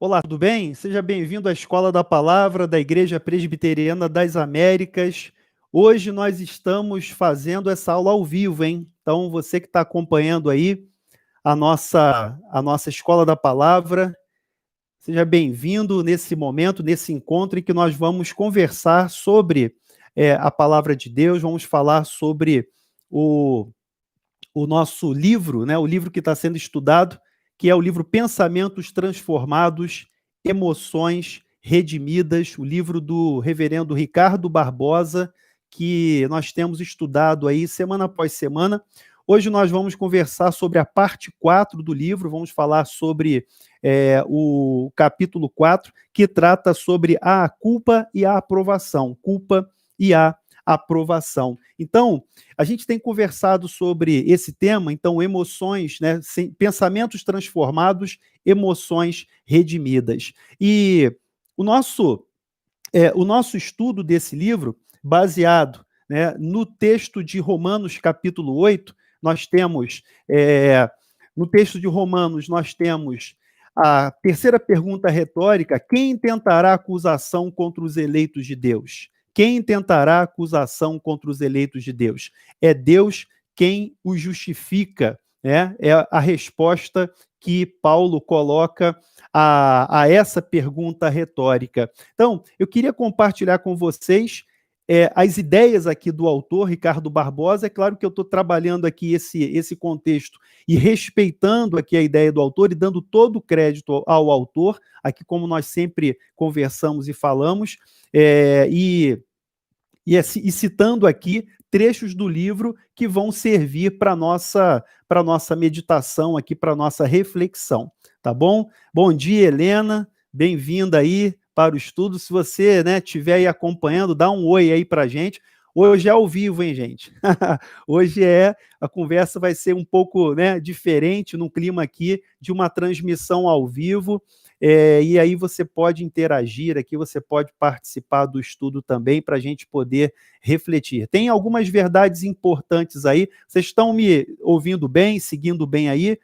Olá, tudo bem? Seja bem-vindo à Escola da Palavra da Igreja Presbiteriana das Américas. Hoje nós estamos fazendo essa aula ao vivo, hein? Então, você que está acompanhando aí a nossa Escola da Palavra, seja bem-vindo nesse momento, nesse encontro em que nós vamos conversar sobre a Palavra de Deus, vamos falar sobre o nosso livro, né, o livro que está sendo estudado, que é o livro Pensamentos Transformados, Emoções Redimidas, o livro do reverendo Ricardo Barbosa, que nós temos estudado aí semana após semana. Hoje nós vamos conversar sobre a parte 4 do livro, vamos falar sobre o capítulo 4, que trata sobre a culpa e a aprovação. Culpa e a aprovação. Então, a gente tem conversado sobre esse tema, então, emoções, né, pensamentos transformados, emoções redimidas. E o nosso estudo desse livro, baseado, né, no texto de Romanos, capítulo 8, nós temos, no texto de Romanos, nós temos a terceira pergunta retórica: quem intentará acusação contra os eleitos de Deus? Quem intentará acusação contra os eleitos de Deus? É Deus quem os justifica, né? É a resposta que Paulo coloca a essa pergunta retórica. Então, eu queria compartilhar com vocês as ideias aqui do autor, Ricardo Barbosa. É claro que eu estou trabalhando aqui esse contexto e respeitando aqui a ideia do autor e dando todo o crédito ao autor, aqui como nós sempre conversamos e falamos, e citando aqui trechos do livro que vão servir para a nossa meditação aqui, para a nossa reflexão, tá bom? Bom dia, Helena, bem-vinda aí para o estudo. Se você, né, estiver aí acompanhando, dá um oi aí para a gente. Hoje é ao vivo, hein, gente? Hoje a conversa vai ser um pouco, né, diferente, num clima aqui de uma transmissão ao vivo. E aí você pode interagir aqui, você pode participar do estudo também, para a gente poder refletir. Tem algumas verdades importantes aí. Vocês estão me ouvindo bem, seguindo bem aí,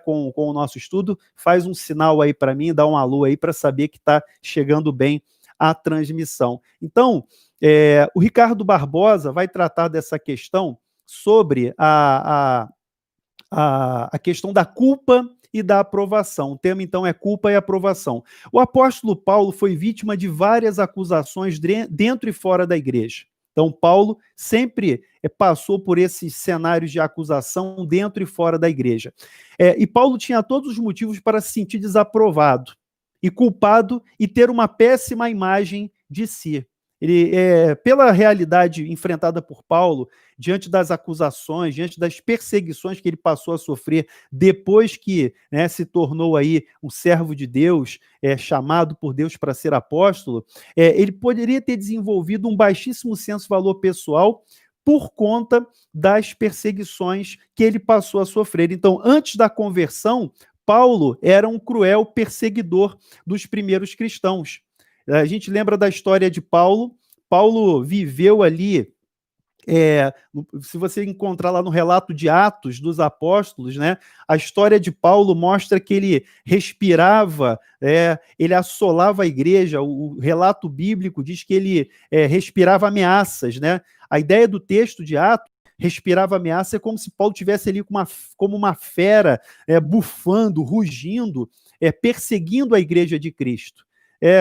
com o nosso estudo? Faz um sinal aí para mim, dá um alô aí para saber que está chegando bem a transmissão. Então, o Ricardo Barbosa vai tratar dessa questão sobre a questão da culpa e da aprovação. O tema, então, é culpa e aprovação. O apóstolo Paulo foi vítima de várias acusações dentro e fora da igreja. Então, Paulo sempre passou por esses cenários de acusação dentro e fora da igreja. E Paulo tinha todos os motivos para se sentir desaprovado e culpado e ter uma péssima imagem de si. Pela realidade enfrentada por Paulo, diante das acusações, diante das perseguições que ele passou a sofrer depois que, né, se tornou aí um servo de Deus, chamado por Deus para ser apóstolo, ele poderia ter desenvolvido um baixíssimo senso de valor pessoal por conta das perseguições que ele passou a sofrer. Então, antes da conversão, Paulo era um cruel perseguidor dos primeiros cristãos. A gente lembra da história de Paulo. Paulo viveu ali, se você encontrar lá no relato de Atos dos Apóstolos, né, a história de Paulo mostra que ele respirava, ele assolava a igreja. O relato bíblico diz que ele respirava ameaças, né? A ideia do texto de Atos, respirava ameaça, é como se Paulo tivesse ali como uma fera, bufando, rugindo, perseguindo a igreja de Cristo.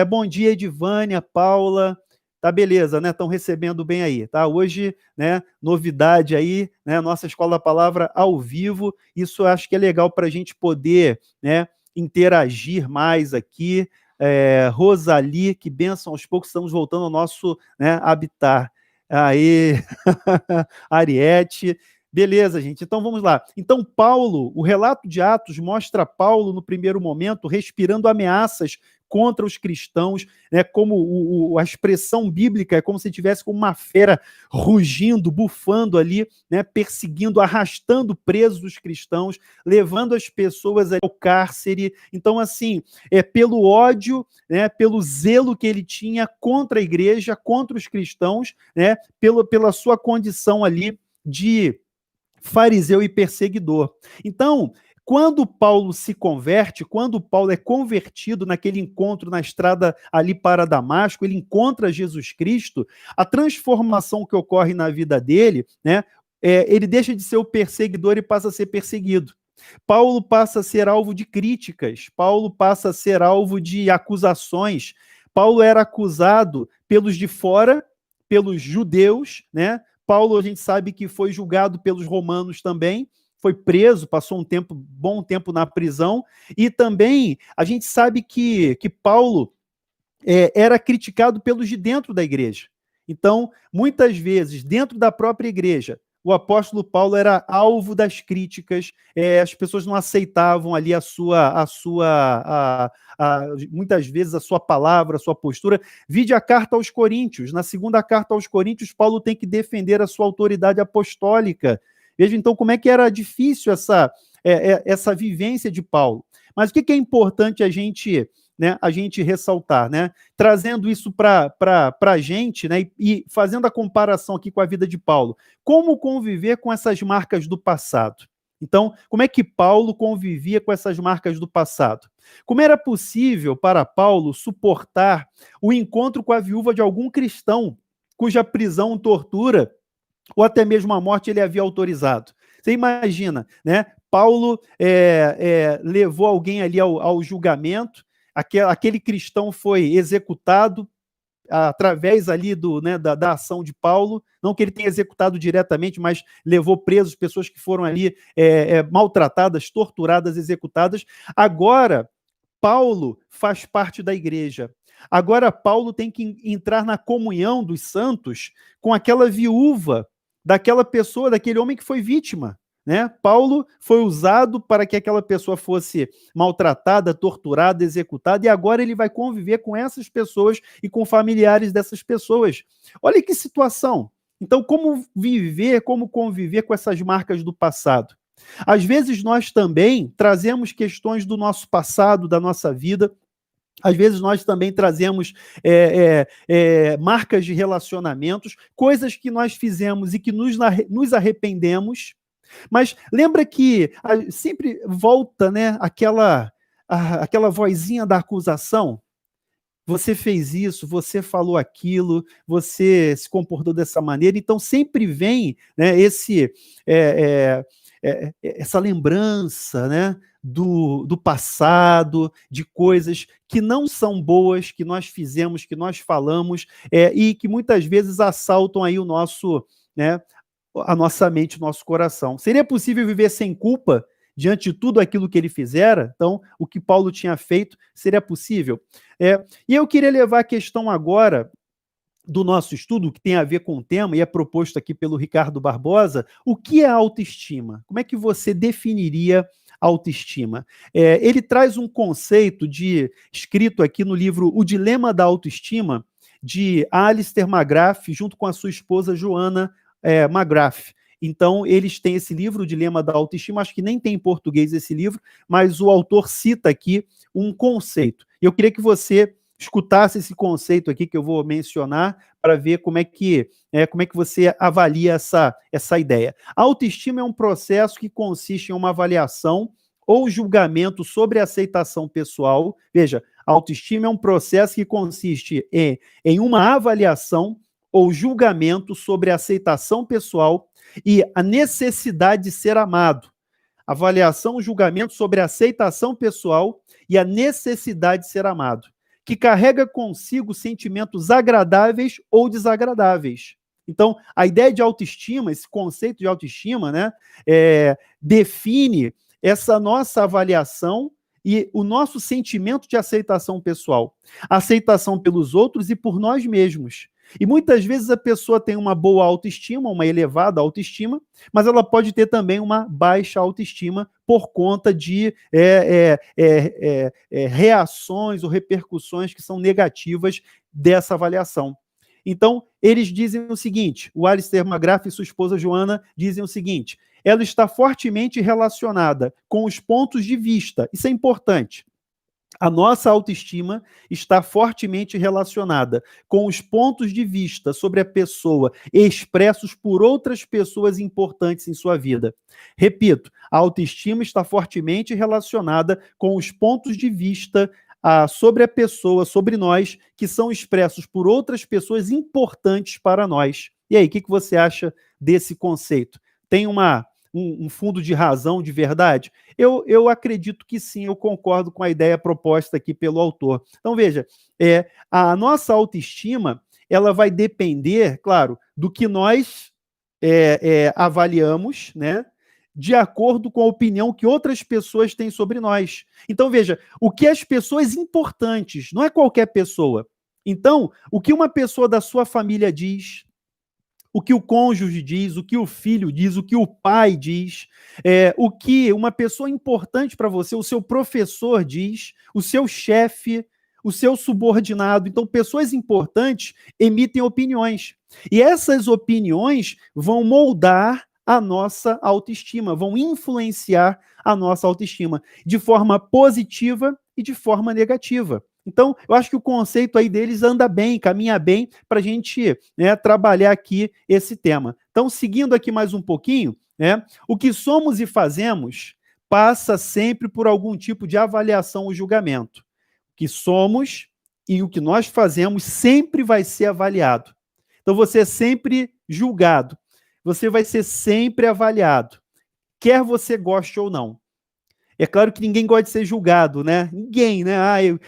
Bom dia, Edivânia, Paula. Tá, beleza, né? Estão recebendo bem aí, tá? Hoje, né, novidade aí, né? Nossa Escola da Palavra ao vivo. Isso eu acho que é legal para a gente poder, né, interagir mais aqui. Rosali, que bênção, aos poucos estamos voltando ao nosso, né, habitat. Aí, Ariete. Beleza, gente, então vamos lá. Então, Paulo, o relato de Atos mostra Paulo, no primeiro momento, respirando ameaças contra os cristãos, né, como a expressão bíblica é como se tivesse como uma fera rugindo, bufando ali, né, perseguindo, arrastando presos os cristãos, levando as pessoas ao cárcere. Então, assim, pelo ódio, né, pelo zelo que ele tinha contra a igreja, contra os cristãos, né, pela sua condição ali de fariseu e perseguidor. Então, Quando Paulo se converte, quando Paulo é convertido naquele encontro na estrada ali para Damasco, ele encontra Jesus Cristo, a transformação que ocorre na vida dele, né, ele deixa de ser o perseguidor e passa a ser perseguido. Paulo passa a ser alvo de críticas, Paulo passa a ser alvo de acusações. Paulo era acusado pelos de fora, pelos judeus, né? Paulo, a gente sabe que foi julgado pelos romanos também, foi preso, passou bom tempo na prisão, e também a gente sabe que Paulo era criticado pelos de dentro da igreja. Então, muitas vezes, dentro da própria igreja, o apóstolo Paulo era alvo das críticas, as pessoas não aceitavam ali muitas vezes a sua palavra, a sua postura. Vide a carta aos Coríntios. Na segunda carta aos Coríntios, Paulo tem que defender a sua autoridade apostólica. Veja então como é que era difícil essa vivência de Paulo. Mas o que é importante a gente ressaltar, né? Trazendo isso para a gente, né? E fazendo a comparação aqui com a vida de Paulo. Como conviver com essas marcas do passado? Então, como é que Paulo convivia com essas marcas do passado? Como era possível para Paulo suportar o encontro com a viúva de algum cristão cuja prisão, tortura ou até mesmo a morte ele havia autorizado? Você imagina, né? Paulo levou alguém ali ao julgamento, aquele cristão foi executado através ali da ação de Paulo, não que ele tenha executado diretamente, mas levou presos pessoas que foram ali maltratadas, torturadas, executadas. Agora, Paulo faz parte da igreja. Agora, Paulo tem que entrar na comunhão dos santos com aquela viúva, daquela pessoa, daquele homem que foi vítima. Né? Paulo foi usado para que aquela pessoa fosse maltratada, torturada, executada, e agora ele vai conviver com essas pessoas e com familiares dessas pessoas. Olha que situação. Então, como conviver com essas marcas do passado? Às vezes nós também trazemos questões do nosso passado, da nossa vida. Às vezes nós também trazemos marcas de relacionamentos, coisas que nós fizemos e que nos arrependemos. Mas lembra que sempre volta, né, aquela vozinha da acusação? Você fez isso, você falou aquilo, você se comportou dessa maneira. Então sempre vem, né, essa lembrança, né, do passado, de coisas que não são boas, que nós fizemos, que nós falamos, e que muitas vezes assaltam aí a nossa mente, o nosso coração. Seria possível viver sem culpa diante de tudo aquilo que ele fizera? Então, o que Paulo tinha feito, seria possível? E eu queria levar a questão agora do nosso estudo, que tem a ver com o tema, e é proposto aqui pelo Ricardo Barbosa. O que é autoestima? Como é que você definiria autoestima? Ele traz um conceito escrito aqui no livro O Dilema da Autoestima, de Alistair McGrath, junto com a sua esposa Joanna McGrath. Então, eles têm esse livro, O Dilema da Autoestima, acho que nem tem em português esse livro, mas o autor cita aqui um conceito. E eu queria que você escutasse esse conceito aqui que eu vou mencionar para ver como é que você avalia essa ideia. A autoestima é um processo que consiste em uma avaliação ou julgamento sobre a aceitação pessoal. Veja, a autoestima é um processo que consiste em uma avaliação ou julgamento sobre a aceitação pessoal e a necessidade de ser amado. Avaliação, julgamento sobre a aceitação pessoal e a necessidade de ser amado, que carrega consigo sentimentos agradáveis ou desagradáveis. Então, a ideia de autoestima, esse conceito de autoestima, né, define essa nossa avaliação e o nosso sentimento de aceitação pessoal, aceitação pelos outros e por nós mesmos. E muitas vezes a pessoa tem uma boa autoestima, uma elevada autoestima, mas ela pode ter também uma baixa autoestima por conta de reações ou repercussões que são negativas dessa avaliação. Então, eles dizem o seguinte, o Alistair McGrath e sua esposa Joanna dizem o seguinte: ela está fortemente relacionada com os pontos de vista, isso é importante, A nossa autoestima está fortemente relacionada com os pontos de vista sobre a pessoa expressos por outras pessoas importantes em sua vida. Repito, a autoestima está fortemente relacionada com os pontos de vista sobre a pessoa, sobre nós, que são expressos por outras pessoas importantes para nós. E aí, o que você acha desse conceito? Tem um fundo de razão, de verdade? Eu acredito que sim, eu concordo com a ideia proposta aqui pelo autor. Então, veja, a nossa autoestima, ela vai depender, claro, do que nós avaliamos, né, de acordo com a opinião que outras pessoas têm sobre nós. Então, veja, o que as pessoas importantes, não é qualquer pessoa. Então, o que uma pessoa da sua família diz, o que o cônjuge diz, o que o filho diz, o que o pai diz, o que uma pessoa importante para você, o seu professor diz, o seu chefe, o seu subordinado. Então, pessoas importantes emitem opiniões. E essas opiniões vão moldar a nossa autoestima, vão influenciar a nossa autoestima de forma positiva e de forma negativa. Então, eu acho que o conceito aí deles anda bem, caminha bem para a gente, né, trabalhar aqui esse tema. Então, seguindo aqui mais um pouquinho, né, o que somos e fazemos passa sempre por algum tipo de avaliação ou julgamento. O que somos e o que nós fazemos sempre vai ser avaliado. Então, você é sempre julgado, você vai ser sempre avaliado, quer você goste ou não. É claro que ninguém gosta de ser julgado, né? Ninguém, né?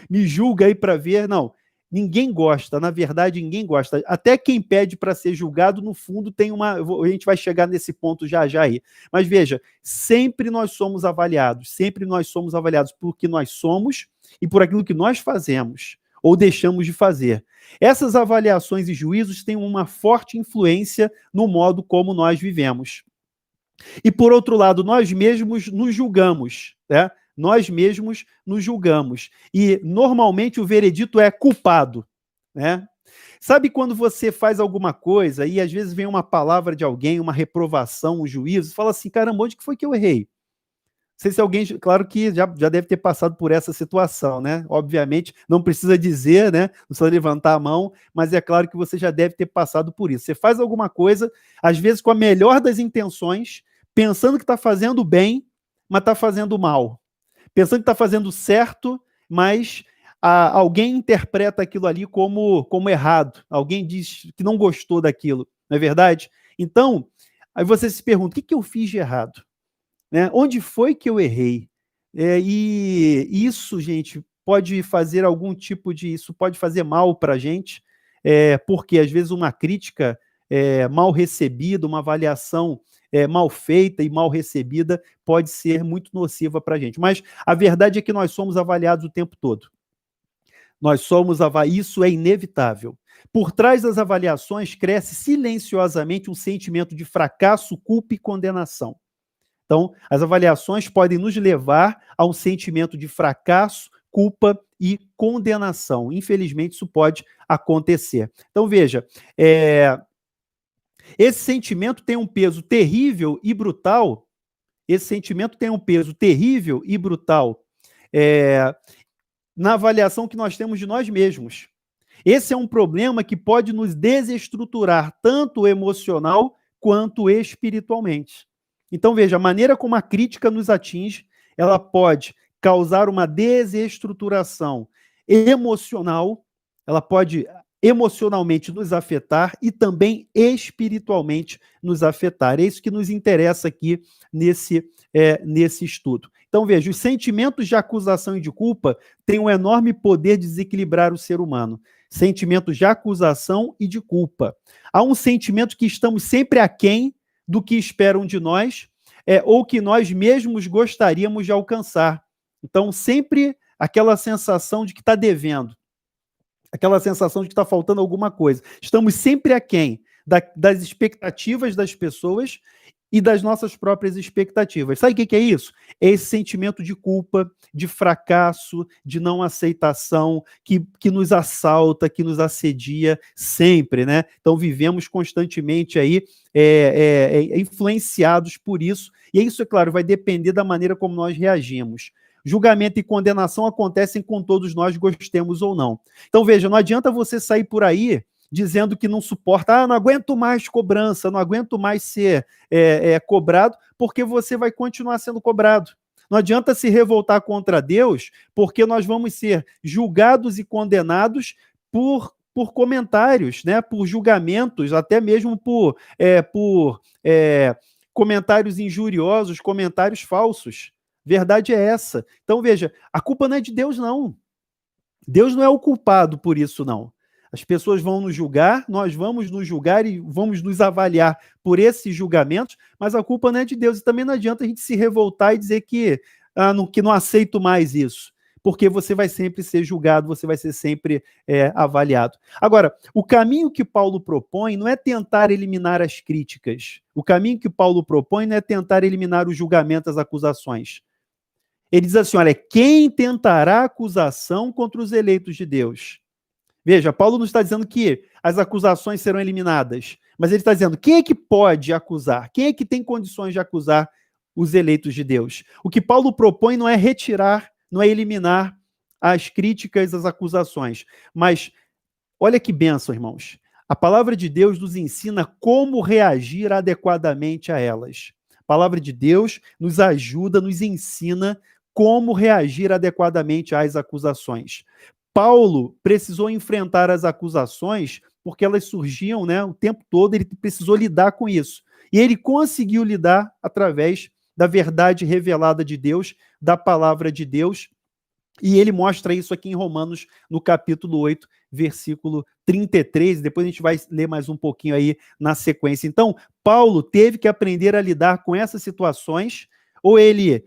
Me julga aí para ver. Não, ninguém gosta. Na verdade, ninguém gosta. Até quem pede para ser julgado, no fundo, tem uma... A gente vai chegar nesse ponto já já aí. Mas veja, sempre nós somos avaliados. Sempre nós somos avaliados por que nós somos e por aquilo que nós fazemos ou deixamos de fazer. Essas avaliações e juízos têm uma forte influência no modo como nós vivemos. E, por outro lado, nós mesmos nos julgamos, né? Nós mesmos nos julgamos. E, normalmente, o veredito é culpado, né? Sabe quando você faz alguma coisa e, às vezes, vem uma palavra de alguém, uma reprovação, um juízo, e fala assim, caramba, onde que foi que eu errei? Não sei se alguém, claro que já deve ter passado por essa situação, né? Obviamente, não precisa dizer, né? Não precisa levantar a mão, mas é claro que você já deve ter passado por isso. Você faz alguma coisa, às vezes com a melhor das intenções, pensando que está fazendo bem, mas está fazendo mal. Pensando que está fazendo certo, mas alguém interpreta aquilo ali como errado. Alguém diz que não gostou daquilo, não é verdade? Então, aí você se pergunta, o que eu fiz de errado? Né? Onde foi que eu errei? E isso, gente, pode fazer algum tipo de... Isso pode fazer mal para a gente, porque às vezes uma crítica mal recebida, uma avaliação mal feita e mal recebida pode ser muito nociva para a gente. Mas a verdade é que nós somos avaliados o tempo todo. Nós somos isso é inevitável. Por trás das avaliações cresce silenciosamente um sentimento de fracasso, culpa e condenação. Então, as avaliações podem nos levar a um sentimento de fracasso, culpa e condenação. Infelizmente, isso pode acontecer. Então, veja, esse sentimento tem um peso terrível e brutal. Esse sentimento tem um peso terrível e brutal na avaliação que nós temos de nós mesmos. Esse é um problema que pode nos desestruturar tanto emocional quanto espiritualmente. Então, veja, a maneira como a crítica nos atinge, ela pode causar uma desestruturação emocional, ela pode emocionalmente nos afetar e também espiritualmente nos afetar. É isso que nos interessa aqui nesse estudo. Então, veja, os sentimentos de acusação e de culpa têm um enorme poder de desequilibrar o ser humano. Sentimentos de acusação e de culpa. Há um sentimento que estamos sempre aquém do que esperam de nós, ou que nós mesmos gostaríamos de alcançar. Então, sempre aquela sensação de que está devendo, aquela sensação de que está faltando alguma coisa. Estamos sempre aquém das expectativas das pessoas e das nossas próprias expectativas. Sabe o que é isso? É esse sentimento de culpa, de fracasso, de não aceitação, que nos assalta, que nos assedia sempre, né? Então, vivemos constantemente aí influenciados por isso, e isso, é claro, vai depender da maneira como nós reagimos. julgamento e condenação acontecem com todos nós, gostemos ou não. Então, veja, não adianta você sair por aí dizendo que não suporta, não aguento mais cobrança, não aguento mais ser cobrado, porque você vai continuar sendo cobrado. Não adianta se revoltar contra Deus, porque nós vamos ser julgados e condenados por comentários, né, por julgamentos, até mesmo por comentários injuriosos, comentários falsos. Verdade é essa. Então, veja, a culpa não é de Deus, não. Deus não é o culpado por isso, não. As pessoas vão nos julgar, nós vamos nos julgar e vamos nos avaliar por esses julgamentos, mas a culpa não é de Deus. E também não adianta a gente se revoltar e dizer que não aceito mais isso, porque você vai sempre ser julgado, você vai ser sempre avaliado. Agora, o caminho que Paulo propõe não é tentar eliminar as críticas. O caminho que Paulo propõe não é tentar eliminar os julgamentos, as acusações. Ele diz assim, olha, quem tentará acusação contra os eleitos de Deus? Veja, Paulo não está dizendo que as acusações serão eliminadas, mas ele está dizendo quem é que pode acusar? Quem é que tem condições de acusar os eleitos de Deus? O que Paulo propõe não é retirar, não é eliminar as críticas, as acusações, mas olha que bênção, irmãos. A palavra de Deus nos ensina como reagir adequadamente a elas. A palavra de Deus nos ajuda, nos ensina como reagir adequadamente às acusações. Paulo precisou enfrentar as acusações porque elas surgiam, né, o tempo todo, ele precisou lidar com isso. E ele conseguiu lidar através da verdade revelada de Deus, da palavra de Deus, e ele mostra isso aqui em Romanos, no capítulo 8, versículo 33, depois a gente vai ler mais um pouquinho aí na sequência. Então, Paulo teve que aprender a lidar com essas situações, ou ele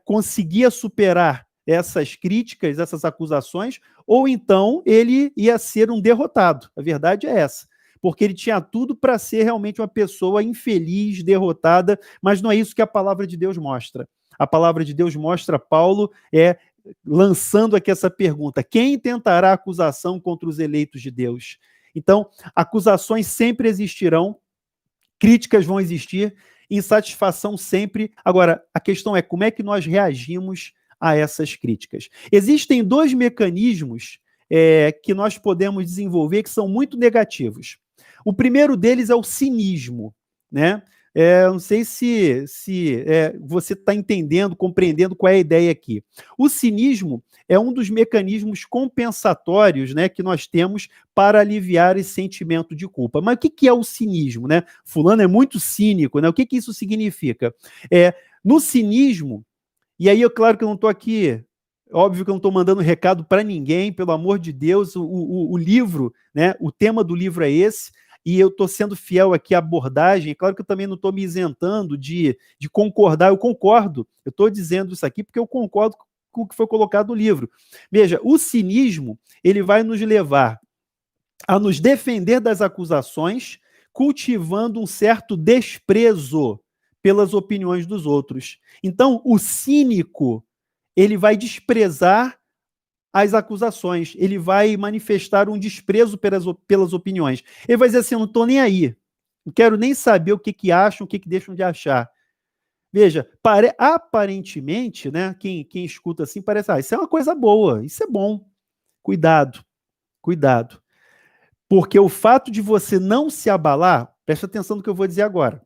conseguia superar essas críticas, essas acusações, ou então ele ia ser um derrotado. A verdade é essa. Porque ele tinha tudo para ser realmente uma pessoa infeliz, derrotada, mas não é isso que a palavra de Deus mostra. A palavra de Deus mostra Paulo lançando aqui essa pergunta: quem tentará acusação contra os eleitos de Deus? Então, acusações sempre existirão, críticas vão existir, insatisfação sempre. Agora, a questão é como é que nós reagimos a essas críticas. Existem dois mecanismos que nós podemos desenvolver que são muito negativos. O primeiro deles é o cinismo, né? Não sei se você está entendendo, compreendendo qual é a ideia aqui. O cinismo é um dos mecanismos compensatórios, né, que nós temos para aliviar esse sentimento de culpa. Mas o que é o cinismo, né? Fulano é muito cínico, né? O que isso significa? No cinismo, e aí, claro que eu não estou aqui, óbvio que eu não estou mandando recado para ninguém, pelo amor de Deus, o livro, né, o tema do livro é esse, e eu estou sendo fiel aqui à abordagem. Claro que eu também não estou me isentando de concordar, eu concordo, eu estou dizendo isso aqui porque eu concordo com o que foi colocado no livro. Veja, o cinismo, ele vai nos levar a nos defender das acusações, cultivando um certo desprezo pelas opiniões dos outros. Então, o cínico, ele vai desprezar as acusações, ele vai manifestar um desprezo pelas opiniões. Ele vai dizer assim, eu não estou nem aí, não quero nem saber o que acham, o que deixam de achar. Veja, aparentemente, né, quem escuta assim parece, isso é uma coisa boa, isso é bom. Cuidado, cuidado. Porque o fato de você não se abalar, presta atenção no que eu vou dizer agora.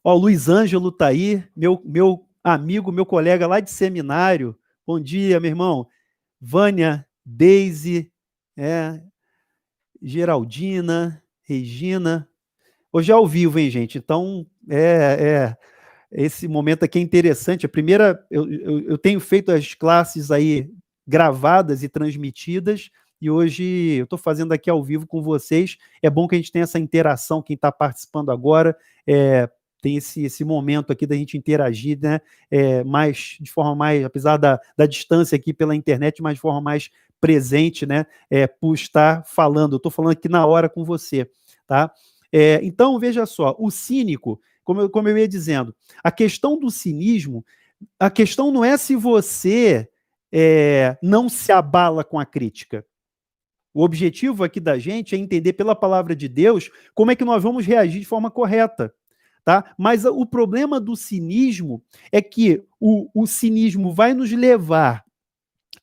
Ó, Luiz Ângelo tá aí, meu amigo, meu colega lá de seminário. Bom dia, meu irmão. Vânia, Deise, Geraldina, Regina. Hoje é ao vivo, hein, gente? Então, esse momento aqui é interessante. A primeira, eu tenho feito as classes aí gravadas e transmitidas, e hoje eu estou fazendo aqui ao vivo com vocês. É bom que a gente tenha essa interação, quem está participando agora, tem esse momento aqui da gente interagir, né, de forma mais, apesar da distância aqui pela internet, mas de forma mais presente, né, por estar falando. Eu estou falando aqui na hora com você, tá? Então, veja só, o cínico, como eu ia dizendo, a questão do cinismo, a questão não é se você não se abala com a crítica. O objetivo aqui da gente é entender pela palavra de Deus como é que nós vamos reagir de forma correta. tá? Mas o problema do cinismo é que o cinismo vai nos levar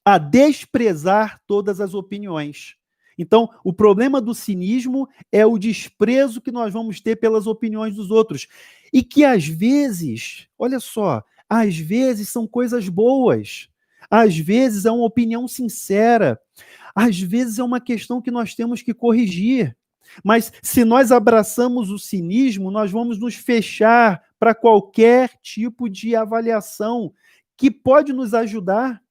a desprezar todas as opiniões. Então, o problema do cinismo é o desprezo que nós vamos ter pelas opiniões dos outros. E que às vezes, olha só, às vezes são coisas boas. Às vezes é uma opinião sincera. Às vezes é uma questão que nós temos que corrigir. Mas se nós abraçamos o cinismo, nós vamos nos fechar para qualquer tipo de avaliação que pode nos ajudar.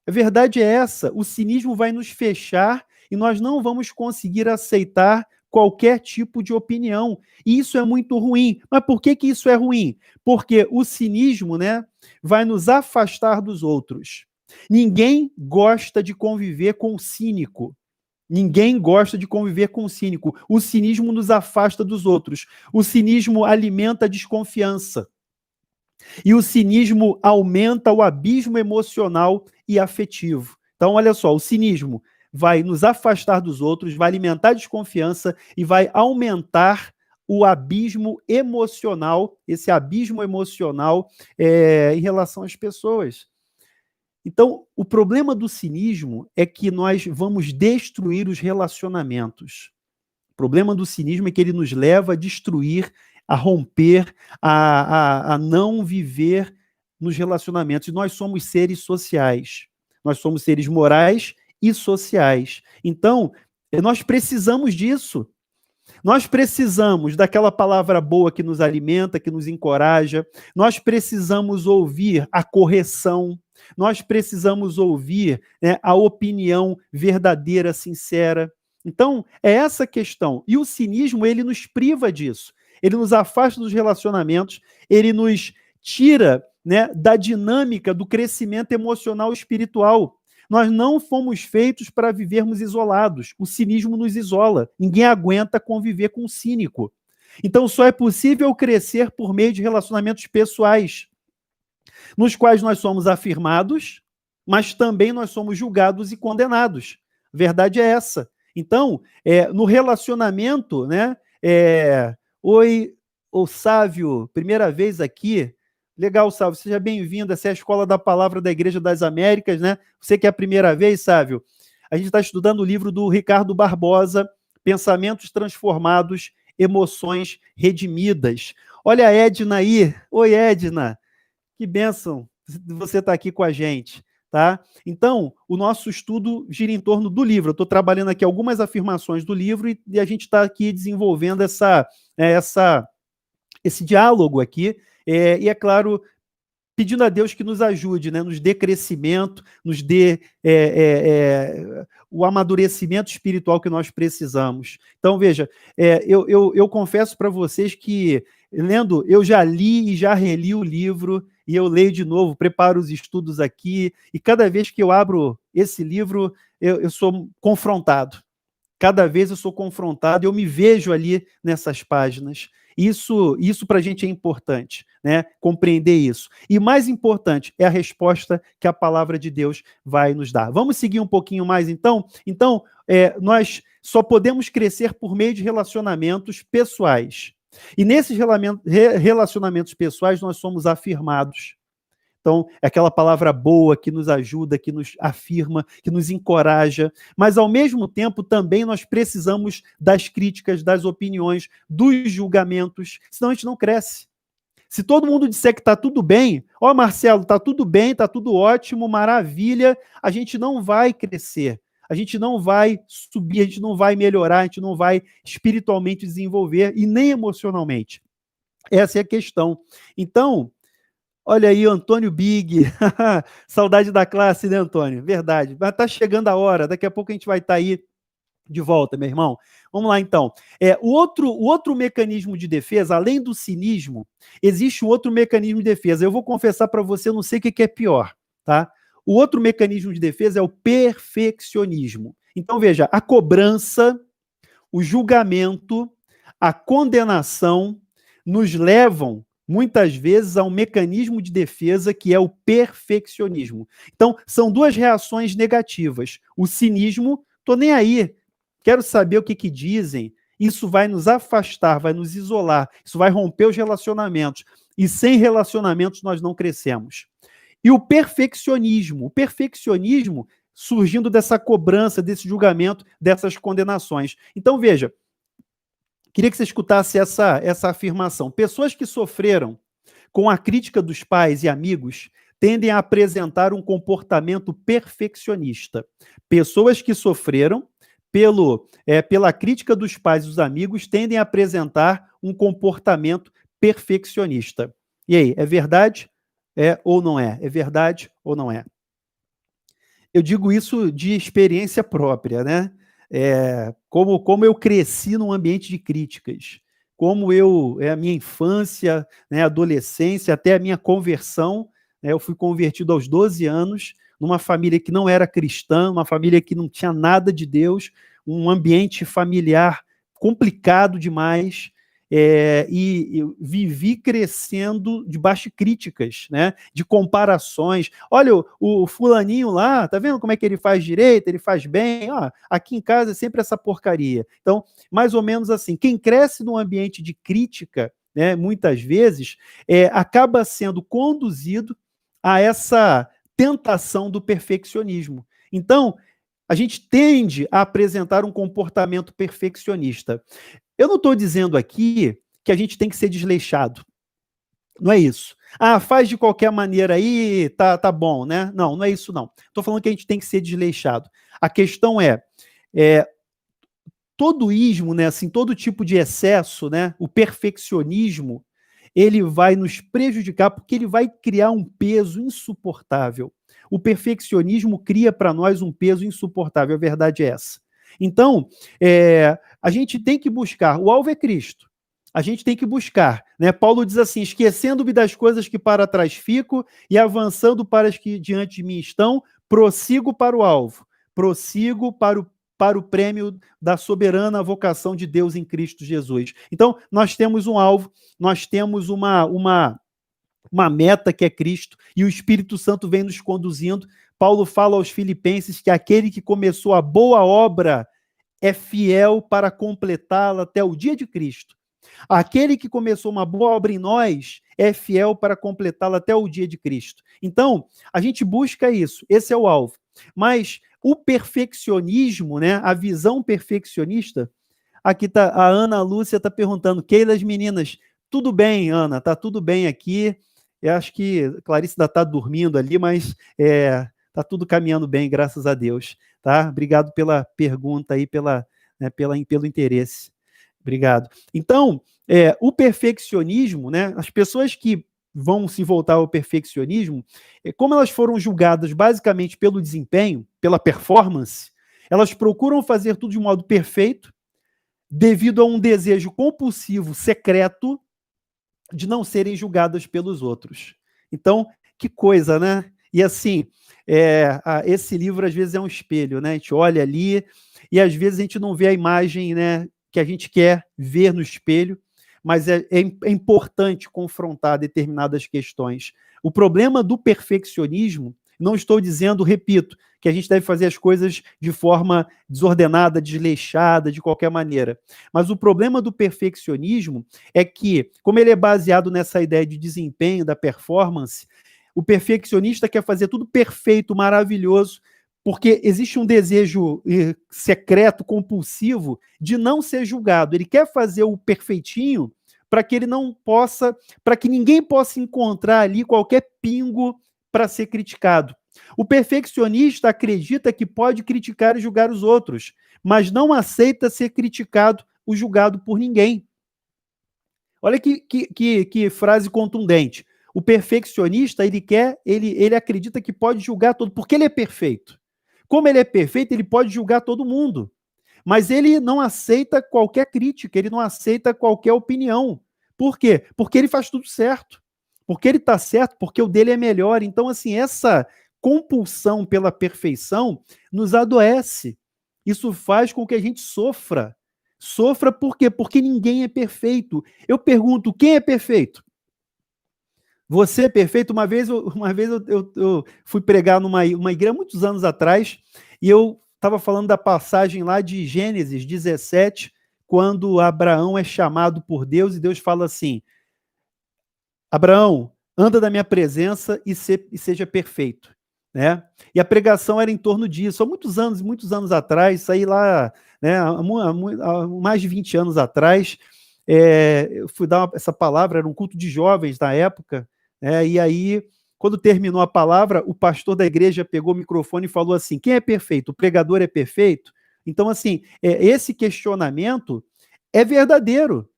A verdade é essa, o cinismo vai nos fechar e nós não vamos conseguir aceitar qualquer tipo de opinião. E isso é muito ruim. Mas por que que isso é ruim? Porque o cinismo, né, vai nos afastar dos outros. Ninguém gosta de conviver com o cínico. Ninguém gosta de conviver com o cínico. O cinismo nos afasta dos outros. O cinismo alimenta a desconfiança. E o cinismo aumenta o abismo emocional e afetivo. Então, olha só, o cinismo vai nos afastar dos outros, vai alimentar a desconfiança e vai aumentar o abismo emocional, esse abismo emocional em relação às pessoas. Então, o problema do cinismo é que nós vamos destruir os relacionamentos. O problema do cinismo é que ele nos leva a destruir, a romper, a não viver nos relacionamentos. E nós somos seres sociais. Nós somos seres morais e sociais. Então, nós precisamos disso. Nós precisamos daquela palavra boa que nos alimenta, que nos encoraja. Nós precisamos ouvir a correção. Nós precisamos ouvir, né, a opinião verdadeira, sincera. Então, é essa questão. E o cinismo, ele nos priva disso. Ele nos afasta dos relacionamentos, ele nos tira, né, da dinâmica do crescimento emocional e espiritual. Nós não fomos feitos para vivermos isolados. O cinismo nos isola. Ninguém aguenta conviver com um cínico. Então, só é possível crescer por meio de relacionamentos pessoais, nos quais nós somos afirmados, mas também nós somos julgados e condenados. A verdade é essa. Então, no relacionamento, né? Oi, ô Sávio, primeira vez aqui. Legal, Sávio, seja bem-vindo. Essa é a Escola da Palavra da Igreja das Américas, né? Você que é a primeira vez, Sávio, a gente está estudando o livro do Ricardo Barbosa, Pensamentos Transformados, Emoções Redimidas. Olha a Edna aí. Oi, Edna. Que bênção você estar aqui com a gente, tá? Então, o nosso estudo gira em torno do livro. Eu estou trabalhando aqui algumas afirmações do livro e a gente está aqui desenvolvendo esse diálogo aqui. E, é claro, pedindo a Deus que nos ajude, né? Nos dê crescimento, nos dê o amadurecimento espiritual que nós precisamos. Então, veja, eu confesso para vocês que, lendo, eu já li e já reli o livro, e eu leio de novo, preparo os estudos aqui, e cada vez que eu abro esse livro, eu sou confrontado. Cada vez eu sou confrontado, eu me vejo ali nessas páginas. Isso para a gente é importante, né? Compreender isso. E mais importante é a resposta que a palavra de Deus vai nos dar. Vamos seguir um pouquinho mais, então? Então, nós só podemos crescer por meio de relacionamentos pessoais. E nesses relacionamentos pessoais, nós somos afirmados. Então, é aquela palavra boa que nos ajuda, que nos afirma, que nos encoraja, mas, ao mesmo tempo, também nós precisamos das críticas, das opiniões, dos julgamentos, senão a gente não cresce. Se todo mundo disser que está tudo bem, ó, Marcelo, está tudo bem, está tudo ótimo, maravilha, a gente não vai crescer, a gente não vai subir, a gente não vai melhorar, a gente não vai espiritualmente desenvolver e nem emocionalmente. Essa é a questão. Então, olha aí, Antônio Big. Saudade da classe, né, Antônio? Verdade. Mas está chegando a hora. Daqui a pouco a gente vai estar aí de volta, meu irmão. Vamos lá, então. O outro mecanismo de defesa, além do cinismo, existe um outro mecanismo de defesa. Eu vou confessar para você, eu não sei o que é pior, tá? O outro mecanismo de defesa é o perfeccionismo. Então, veja, a cobrança, o julgamento, a condenação nos levam muitas vezes há um mecanismo de defesa que é o perfeccionismo. Então, são duas reações negativas. O cinismo, tô nem aí, quero saber o que dizem, isso vai nos afastar, vai nos isolar, isso vai romper os relacionamentos. E sem relacionamentos nós não crescemos. E o perfeccionismo surgindo dessa cobrança, desse julgamento, dessas condenações. Então, veja, queria que você escutasse essa afirmação. Pessoas que sofreram com a crítica dos pais e amigos tendem a apresentar um comportamento perfeccionista. Pessoas que sofreram pela crítica dos pais e dos amigos tendem a apresentar um comportamento perfeccionista. E aí, é verdade? É ou não é? É verdade ou não é? Eu digo isso de experiência própria, né? Como eu cresci num ambiente de críticas, como a minha infância, né, adolescência, até a minha conversão, né, eu fui convertido aos 12 anos, numa família que não era cristã, uma família que não tinha nada de Deus, um ambiente familiar complicado demais, e eu vivi crescendo debaixo de críticas, né, de comparações. Olha, o fulaninho lá, tá vendo como é que ele faz direito, ele faz bem? Aqui em casa é sempre essa porcaria. Então, mais ou menos assim, quem cresce num ambiente de crítica, né, muitas vezes, acaba sendo conduzido a essa tentação do perfeccionismo. Então, a gente tende a apresentar um comportamento perfeccionista. Eu não estou dizendo aqui que a gente tem que ser desleixado. Não é isso. Faz de qualquer maneira aí, tá bom, né? Não é isso não. Estou falando que a gente tem que ser desleixado. A questão todo ismo, né, assim, todo tipo de excesso, né, o perfeccionismo, ele vai nos prejudicar porque ele vai criar um peso insuportável. O perfeccionismo cria para nós um peso insuportável, a verdade é essa. Então, a gente tem que buscar, o alvo é Cristo, a gente tem que buscar, né? Paulo diz assim, esquecendo-me das coisas que para trás fico e avançando para as que diante de mim estão, prossigo para o alvo, prossigo para o prêmio da soberana vocação de Deus em Cristo Jesus. Então, nós temos um alvo, nós temos uma meta que é Cristo, e o Espírito Santo vem nos conduzindo. Paulo fala aos Filipenses que aquele que começou a boa obra é fiel para completá-la até o dia de Cristo. Aquele que começou uma boa obra em nós é fiel para completá-la até o dia de Cristo. Então, a gente busca isso, esse é o alvo. Mas o perfeccionismo, né, a visão perfeccionista, aqui tá, a Ana Lúcia está perguntando, Keila, as meninas, tudo bem, Ana, tá tudo bem aqui. Eu acho que Clarice ainda está dormindo ali, mas está tudo caminhando bem, graças a Deus. Tá? Obrigado pela pergunta aí, pelo interesse. Obrigado. Então, o perfeccionismo, né, as pessoas que vão se voltar ao perfeccionismo, como elas foram julgadas basicamente pelo desempenho, pela performance, elas procuram fazer tudo de modo perfeito, devido a um desejo compulsivo, secreto, de não serem julgadas pelos outros. Então, que coisa, né? E assim, esse livro às vezes é um espelho, né? A gente olha ali e às vezes a gente não vê a imagem, né, que a gente quer ver no espelho, mas é importante confrontar determinadas questões. O problema do perfeccionismo, não estou dizendo, repito, que a gente deve fazer as coisas de forma desordenada, desleixada, de qualquer maneira. Mas o problema do perfeccionismo é que, como ele é baseado nessa ideia de desempenho, da performance, o perfeccionista quer fazer tudo perfeito, maravilhoso, porque existe um desejo secreto, compulsivo, de não ser julgado. Ele quer fazer o perfeitinho para que ele não possa, para que ninguém possa encontrar ali qualquer pingo para ser criticado. O perfeccionista acredita que pode criticar e julgar os outros, mas não aceita ser criticado ou julgado por ninguém. Olha que frase contundente. O perfeccionista, ele acredita que pode julgar todo, porque ele é perfeito. Como ele é perfeito, ele pode julgar todo mundo. Mas ele não aceita qualquer crítica, ele não aceita qualquer opinião. Por quê? Porque ele faz tudo certo. Porque ele está certo, porque o dele é melhor. Então, assim, essa compulsão pela perfeição nos adoece. Isso faz com que a gente sofra. Sofra por quê? Porque ninguém é perfeito. Eu pergunto, quem é perfeito? Você é perfeito? Uma vez eu fui pregar numa igreja muitos anos atrás e eu estava falando da passagem lá de Gênesis 17, quando Abraão é chamado por Deus e Deus fala assim: Abraão, anda da minha presença e seja perfeito, né? E a pregação era em torno disso. Há muitos anos atrás, isso aí lá, né, há mais de 20 anos atrás, eu fui dar essa palavra, era um culto de jovens na época, né, e aí, quando terminou a palavra, o pastor da igreja pegou o microfone e falou assim: quem é perfeito? O pregador é perfeito? Então, assim, esse questionamento é verdadeiro.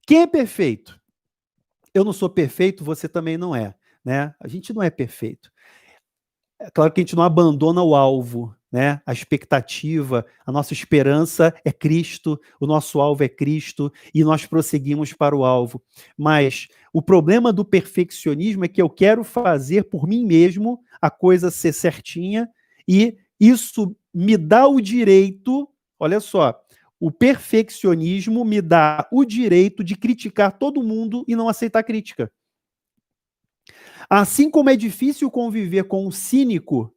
Quem é perfeito? Eu não sou perfeito, você também não é, né? A gente não é perfeito. É claro que a gente não abandona o alvo, né? A expectativa, a nossa esperança é Cristo, o nosso alvo é Cristo e nós prosseguimos para o alvo. Mas o problema do perfeccionismo é que eu quero fazer por mim mesmo a coisa ser certinha e isso me dá o direito, olha só, o perfeccionismo me dá o direito de criticar todo mundo e não aceitar crítica. Assim como é difícil conviver com um cínico,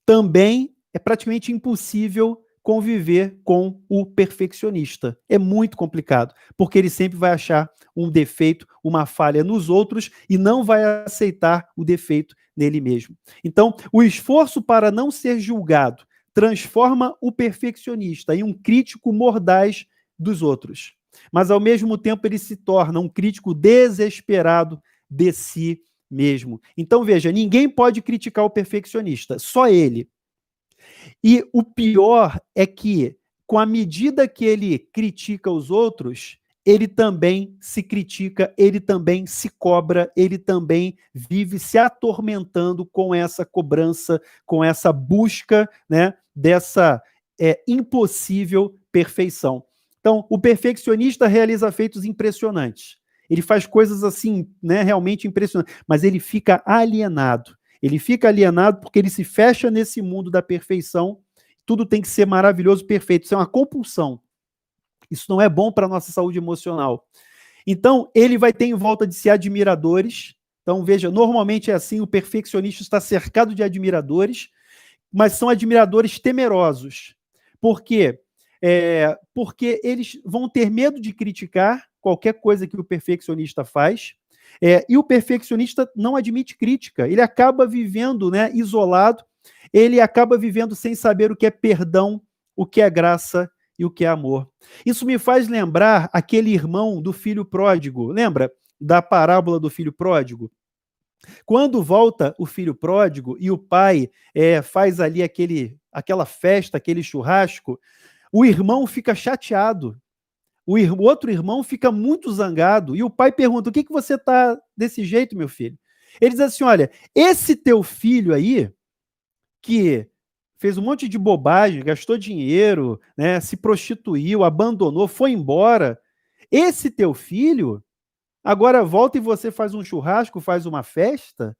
também é praticamente impossível conviver com o perfeccionista. É muito complicado, porque ele sempre vai achar um defeito, uma falha nos outros e não vai aceitar o defeito nele mesmo. Então, o esforço para não ser julgado transforma o perfeccionista em um crítico mordaz dos outros. Mas, ao mesmo tempo, ele se torna um crítico desesperado de si mesmo. Então, veja, ninguém pode criticar o perfeccionista, só ele. E o pior é que, com a medida que ele critica os outros, ele também se critica, ele também se cobra, ele também vive se atormentando com essa cobrança, com essa busca, né, dessa impossível perfeição. Então, o perfeccionista realiza feitos impressionantes. Ele faz coisas assim, né, realmente impressionantes, mas ele fica alienado. Ele fica alienado porque ele se fecha nesse mundo da perfeição. Tudo tem que ser maravilhoso, perfeito. Isso é uma compulsão. Isso não é bom para a nossa saúde emocional. Então, ele vai ter em volta de si admiradores. Então, veja, normalmente é assim, o perfeccionista está cercado de admiradores, mas são admiradores temerosos. Por quê? Porque eles vão ter medo de criticar qualquer coisa que o perfeccionista faz, e o perfeccionista não admite crítica, ele acaba vivendo, né, isolado, ele acaba vivendo sem saber o que é perdão, o que é graça e o que é amor. Isso me faz lembrar aquele irmão do filho pródigo, lembra da parábola do filho pródigo? Quando volta o filho pródigo e o pai faz ali aquela festa, aquele churrasco, o irmão fica chateado. O outro irmão fica muito zangado. E o pai pergunta: o que você está desse jeito, meu filho? Ele diz assim: olha, esse teu filho aí, que fez um monte de bobagem, gastou dinheiro, né, se prostituiu, abandonou, foi embora. Esse teu filho, agora volta e você faz um churrasco, faz uma festa.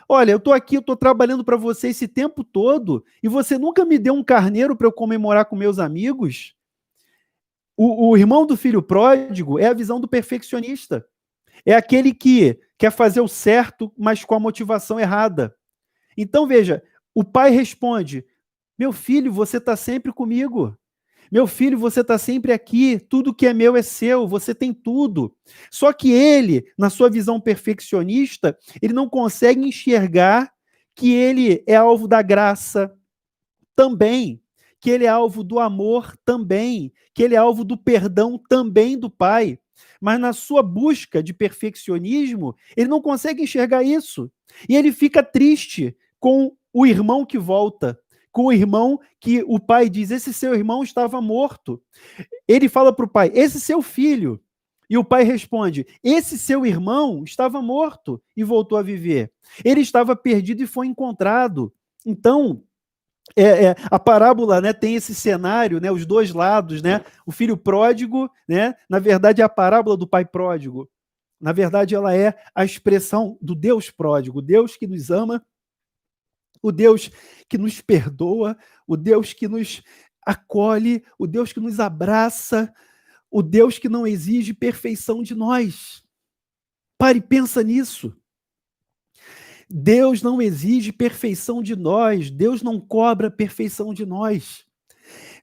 Olha, eu estou aqui, eu estou trabalhando para você esse tempo todo e você nunca me deu um carneiro para eu comemorar com meus amigos. O irmão do filho pródigo é a visão do perfeccionista. É aquele que quer fazer o certo, mas com a motivação errada. Então, veja, o pai responde: meu filho, você está sempre comigo. Meu filho, você está sempre aqui, tudo que é meu é seu, você tem tudo. Só que ele, na sua visão perfeccionista, ele não consegue enxergar que ele é alvo da graça também, que ele é alvo do amor também, que ele é alvo do perdão também do Pai. Mas na sua busca de perfeccionismo, ele não consegue enxergar isso. E ele fica triste com o irmão que volta, com o irmão que o pai diz: esse seu irmão estava morto. Ele fala para o pai: esse seu filho. E o pai responde: esse seu irmão estava morto e voltou a viver. Ele estava perdido e foi encontrado. Então, a parábola, né, tem esse cenário, né, os dois lados, né, o filho pródigo, né, na verdade é a parábola do pai pródigo. Na verdade, ela é a expressão do Deus pródigo, o Deus que nos ama, o Deus que nos perdoa, o Deus que nos acolhe, o Deus que nos abraça, o Deus que não exige perfeição de nós. Pare e pensa nisso. Deus não exige perfeição de nós, Deus não cobra perfeição de nós.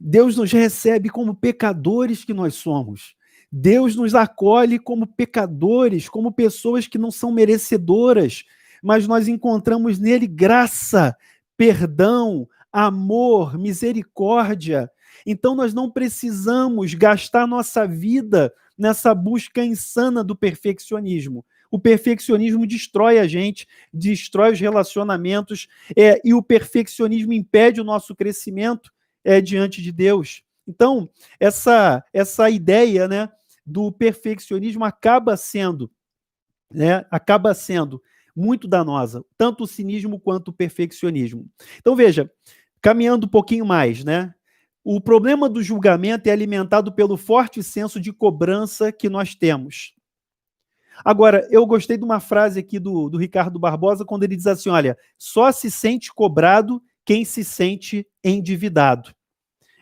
Deus nos recebe como pecadores que nós somos. Deus nos acolhe como pecadores, como pessoas que não são merecedoras, mas nós encontramos nele graça, perdão, amor, misericórdia. Então nós não precisamos gastar nossa vida nessa busca insana do perfeccionismo. O perfeccionismo destrói a gente, destrói os relacionamentos, e o perfeccionismo impede o nosso crescimento diante de Deus. Então, essa ideia, né, do perfeccionismo acaba sendo muito danosa, tanto o cinismo quanto o perfeccionismo. Então, veja, caminhando um pouquinho mais, né? O problema do julgamento é alimentado pelo forte senso de cobrança que nós temos. Agora, eu gostei de uma frase aqui do Ricardo Barbosa, quando ele diz assim, olha, só se sente cobrado quem se sente endividado.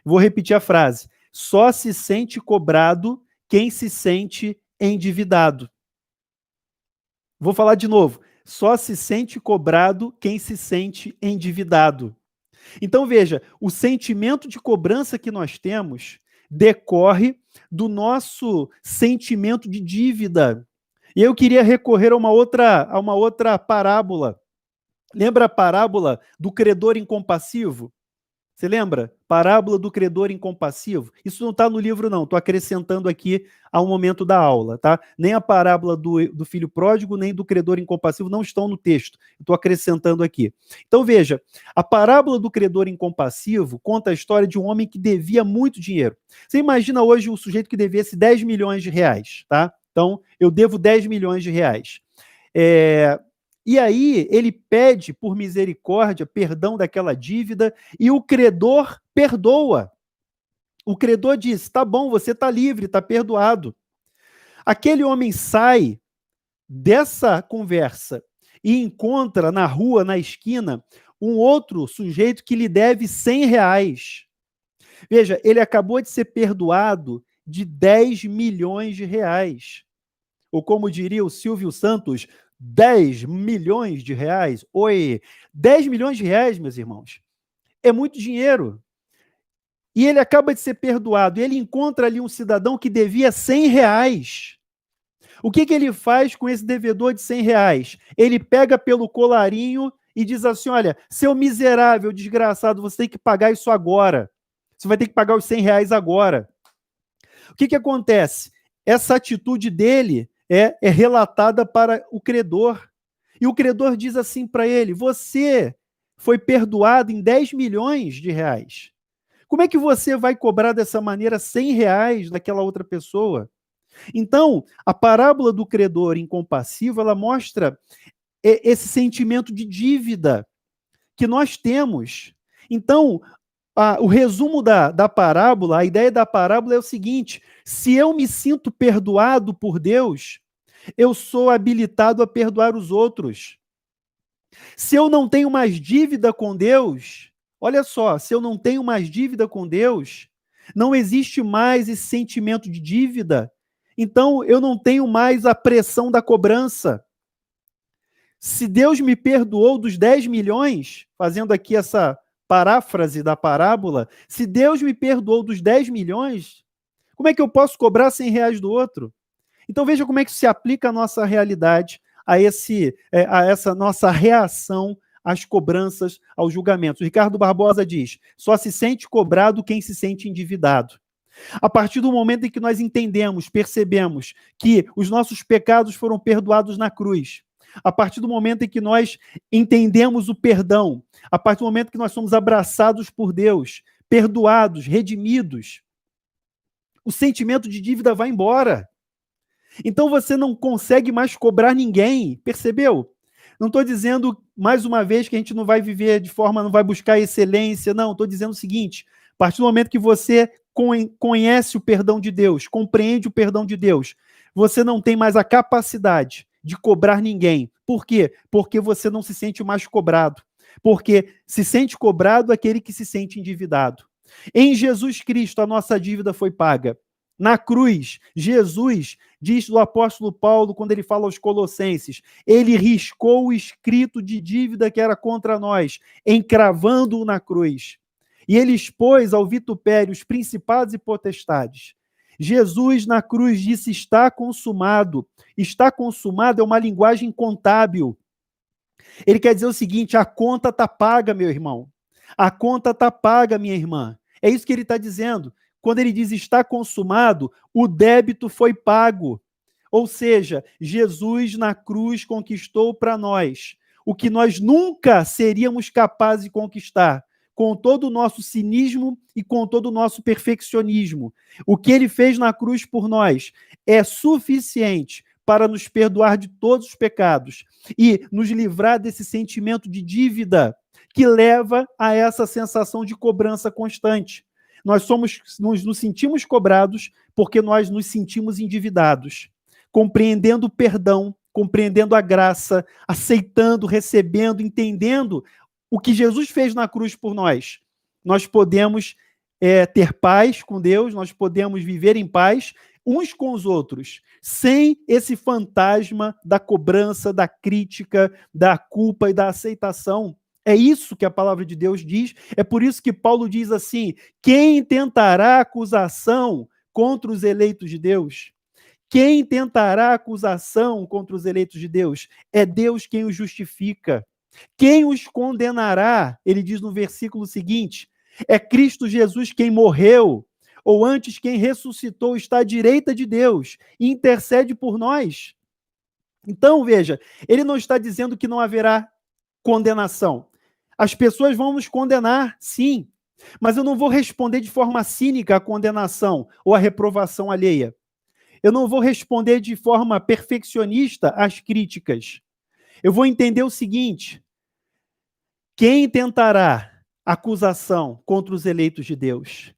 Vou repetir a frase. Só se sente cobrado quem se sente endividado. Vou falar de novo. Só se sente cobrado quem se sente endividado. Então, veja, o sentimento de cobrança que nós temos decorre do nosso sentimento de dívida. E eu queria recorrer a uma outra parábola. Lembra a parábola do credor incompassivo? Você lembra? Parábola do credor incompassivo. Isso não está no livro, não. Estou acrescentando aqui ao momento da aula, tá? Nem a parábola do filho pródigo, nem do credor incompassivo não estão no texto. Estou acrescentando aqui. Então, veja, a parábola do credor incompassivo conta a história de um homem que devia muito dinheiro. Você imagina hoje um sujeito que devesse 10 milhões de reais, tá? Então, eu devo 10 milhões de reais. E aí ele pede por misericórdia perdão daquela dívida e o credor perdoa. O credor diz, tá bom, você está livre, está perdoado. Aquele homem sai dessa conversa e encontra na rua, na esquina, um outro sujeito que lhe deve 100 reais. Veja, ele acabou de ser perdoado de 10 milhões de reais. Ou como diria o Silvio Santos, 10 milhões de reais. Oi, 10 milhões de reais, meus irmãos. É muito dinheiro. E ele acaba de ser perdoado. E ele encontra ali um cidadão que devia 100 reais. O que ele faz com esse devedor de 100 reais? Ele pega pelo colarinho e diz assim, olha, seu miserável, desgraçado, você tem que pagar isso agora. Você vai ter que pagar os 100 reais agora. O que acontece? Essa atitude dele é relatada para o credor. E o credor diz assim para ele, você foi perdoado em 10 milhões de reais. Como é que você vai cobrar dessa maneira 100 reais daquela outra pessoa? Então, a parábola do credor incompassivo, ela mostra esse sentimento de dívida que nós temos. Então, o resumo da parábola, a ideia da parábola é o seguinte, se eu me sinto perdoado por Deus, eu sou habilitado a perdoar os outros. Se eu não tenho mais dívida com Deus, olha só, se eu não tenho mais dívida com Deus, não existe mais esse sentimento de dívida, então eu não tenho mais a pressão da cobrança. Se Deus me perdoou dos 10 milhões, fazendo aqui essa paráfrase da parábola, se Deus me perdoou dos 10 milhões, como é que eu posso cobrar 100 reais do outro? Então veja como é que se aplica a nossa realidade, a essa nossa reação às cobranças, aos julgamentos. O Ricardo Barbosa diz, só se sente cobrado quem se sente endividado. A partir do momento em que nós entendemos, percebemos que os nossos pecados foram perdoados na cruz, a partir do momento em que nós entendemos o perdão, a partir do momento que nós somos abraçados por Deus, perdoados, redimidos, o sentimento de dívida vai embora. Então você não consegue mais cobrar ninguém, percebeu? Não estou dizendo, mais uma vez, que a gente não vai viver de forma, não vai buscar excelência, não, estou dizendo o seguinte, a partir do momento que você conhece o perdão de Deus, compreende o perdão de Deus, você não tem mais a capacidade de cobrar ninguém. Por quê? Porque você não se sente mais cobrado. Porque se sente cobrado aquele que se sente endividado. Em Jesus Cristo, a nossa dívida foi paga. Na cruz, Jesus, diz o apóstolo Paulo, quando ele fala aos Colossenses, ele riscou o escrito de dívida que era contra nós, encravando-o na cruz. e ele expôs ao vitupério os principados e potestades. Jesus na cruz disse: está consumado. Está consumado é uma linguagem contábil. Ele quer dizer o seguinte: a conta está paga, meu irmão. A conta está paga, minha irmã. É isso que ele está dizendo. Quando ele diz está consumado, o débito foi pago. Ou seja, Jesus na cruz conquistou para nós o que nós nunca seríamos capazes de conquistar, com todo o nosso cinismo e com todo o nosso perfeccionismo. O que ele fez na cruz por nós é suficiente para nos perdoar de todos os pecados e nos livrar desse sentimento de dívida que leva a essa sensação de cobrança constante. Nós nos sentimos cobrados porque nós nos sentimos endividados. Compreendendo o perdão, compreendendo a graça, aceitando, recebendo, entendendo o que Jesus fez na cruz por nós, nós podemos ter paz com Deus, nós podemos viver em paz uns com os outros, sem esse fantasma da cobrança, da crítica, da culpa e da aceitação. É isso que a palavra de Deus diz, é por isso que Paulo diz assim: quem tentará acusação contra os eleitos de Deus? Quem tentará acusação contra os eleitos de Deus? É Deus quem os justifica. Quem os condenará? Ele diz no versículo seguinte: é Cristo Jesus quem morreu, ou antes quem ressuscitou, está à direita de Deus e intercede por nós. Então, veja, ele não está dizendo que não haverá condenação. As pessoas vão nos condenar, sim, mas eu não vou responder de forma cínica à condenação ou à reprovação alheia. Eu não vou responder de forma perfeccionista às críticas. Eu vou entender o seguinte: quem tentará acusação contra os eleitos de Deus?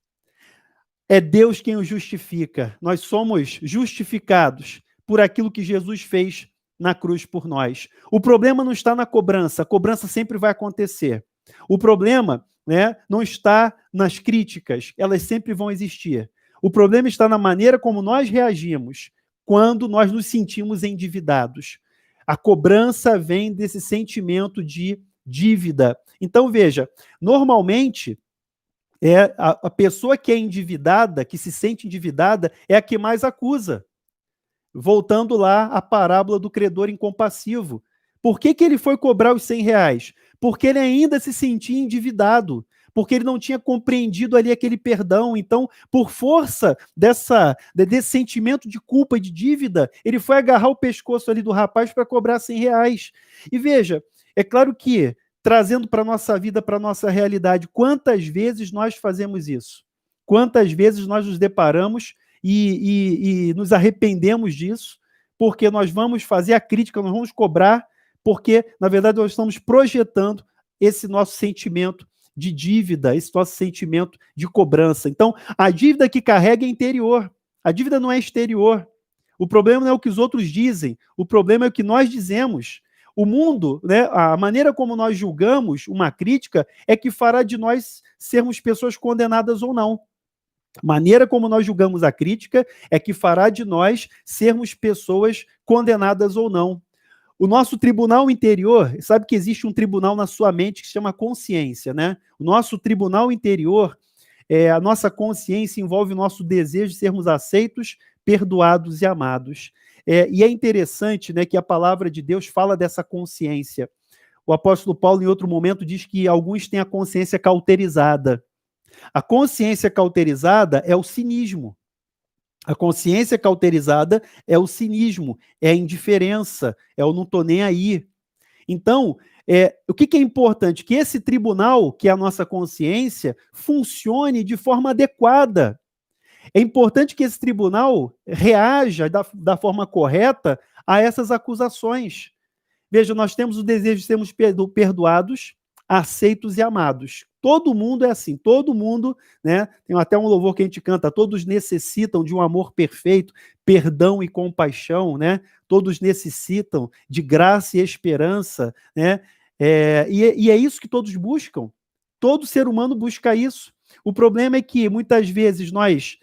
É Deus quem os justifica. Nós somos justificados por aquilo que Jesus fez na cruz por nós. O problema não está na cobrança. A cobrança sempre vai acontecer. O problema, não está nas críticas. Elas sempre vão existir. O problema está na maneira como nós reagimos quando nós nos sentimos endividados. A cobrança vem desse sentimento de dívida. Então, veja, normalmente, a pessoa que é endividada, que se sente endividada, é a que mais acusa. Voltando lá à parábola do credor incompassivo. Por que ele foi cobrar os R$100? Porque ele ainda se sentia endividado, porque ele não tinha compreendido ali aquele perdão. Então, por força desse sentimento de culpa e de dívida, ele foi agarrar o pescoço ali do rapaz para cobrar R$100. E veja, é claro que, trazendo para a nossa vida, para a nossa realidade, quantas vezes nós fazemos isso? Quantas vezes nós nos deparamos e nos arrependemos disso, porque nós vamos fazer a crítica, nós vamos cobrar, porque, na verdade, nós estamos projetando esse nosso sentimento de dívida, esse nosso sentimento de cobrança. Então, a dívida que carrega é interior, a dívida não é exterior. O problema não é o que os outros dizem, o problema é o que nós dizemos. O mundo, a maneira como nós julgamos uma crítica é que fará de nós sermos pessoas condenadas ou não. A maneira como nós julgamos a crítica é que fará de nós sermos pessoas condenadas ou não. O nosso tribunal interior, sabe que existe um tribunal na sua mente que se chama consciência, né? O nosso tribunal interior, a nossa consciência envolve o nosso desejo de sermos aceitos, perdoados e amados. E é interessante, que a palavra de Deus fala dessa consciência. O apóstolo Paulo, em outro momento, diz que alguns têm a consciência cauterizada. A consciência cauterizada é o cinismo. A consciência cauterizada é o cinismo, é a indiferença, é o não tô nem aí. Então, o que é importante? Que esse tribunal, que é a nossa consciência, funcione de forma adequada. É importante que esse tribunal reaja da forma correta a essas acusações. Veja, nós temos o desejo de sermos perdoados, aceitos e amados. Todo mundo é assim, todo mundo, tem até um louvor que a gente canta: todos necessitam de um amor perfeito, perdão e compaixão, todos necessitam de graça e esperança, e é isso que todos buscam. Todo ser humano busca isso. O problema é que muitas vezes nós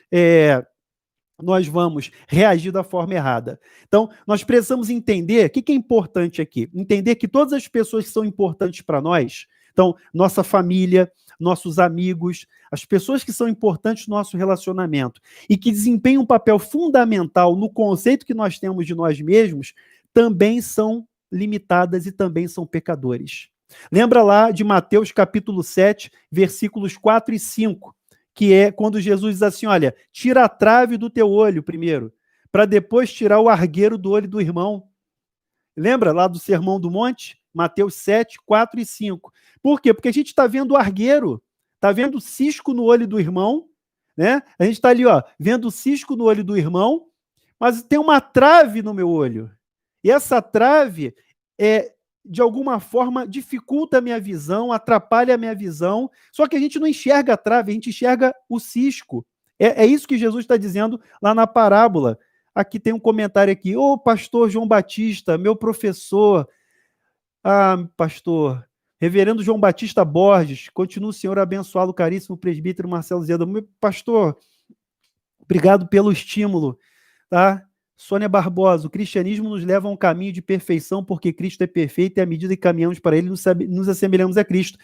vamos reagir da forma errada. Então, nós precisamos entender, o que é importante aqui? Entender que todas as pessoas que são importantes para nós, então, nossa família, nossos amigos, as pessoas que são importantes no nosso relacionamento e que desempenham um papel fundamental no conceito que nós temos de nós mesmos, também são limitadas e também são pecadores. Lembra lá de Mateus capítulo 7, versículos 4 e 5, que é quando Jesus diz assim, olha, tira a trave do teu olho primeiro, para depois tirar o argueiro do olho do irmão. Lembra lá do Sermão do Monte? Mateus 7, 4 e 5. Por quê? Porque a gente está vendo o argueiro, está vendo o cisco no olho do irmão, né? A gente está ali, ó, vendo o cisco no olho do irmão, mas tem uma trave no meu olho. E essa trave, de alguma forma, dificulta a minha visão, atrapalha a minha visão, só que a gente não enxerga a trave, a gente enxerga o cisco. É isso que Jesus está dizendo lá na parábola. Aqui tem um comentário aqui. Ô, pastor João Batista, meu professor. Ah, pastor, reverendo João Batista Borges, continua o senhor abençoado, caríssimo presbítero Marcelo Zeda. Meu pastor, obrigado pelo estímulo, tá? Sônia Barbosa, o cristianismo nos leva a um caminho de perfeição porque Cristo é perfeito e à medida que caminhamos para ele, nos assemelhamos a Cristo.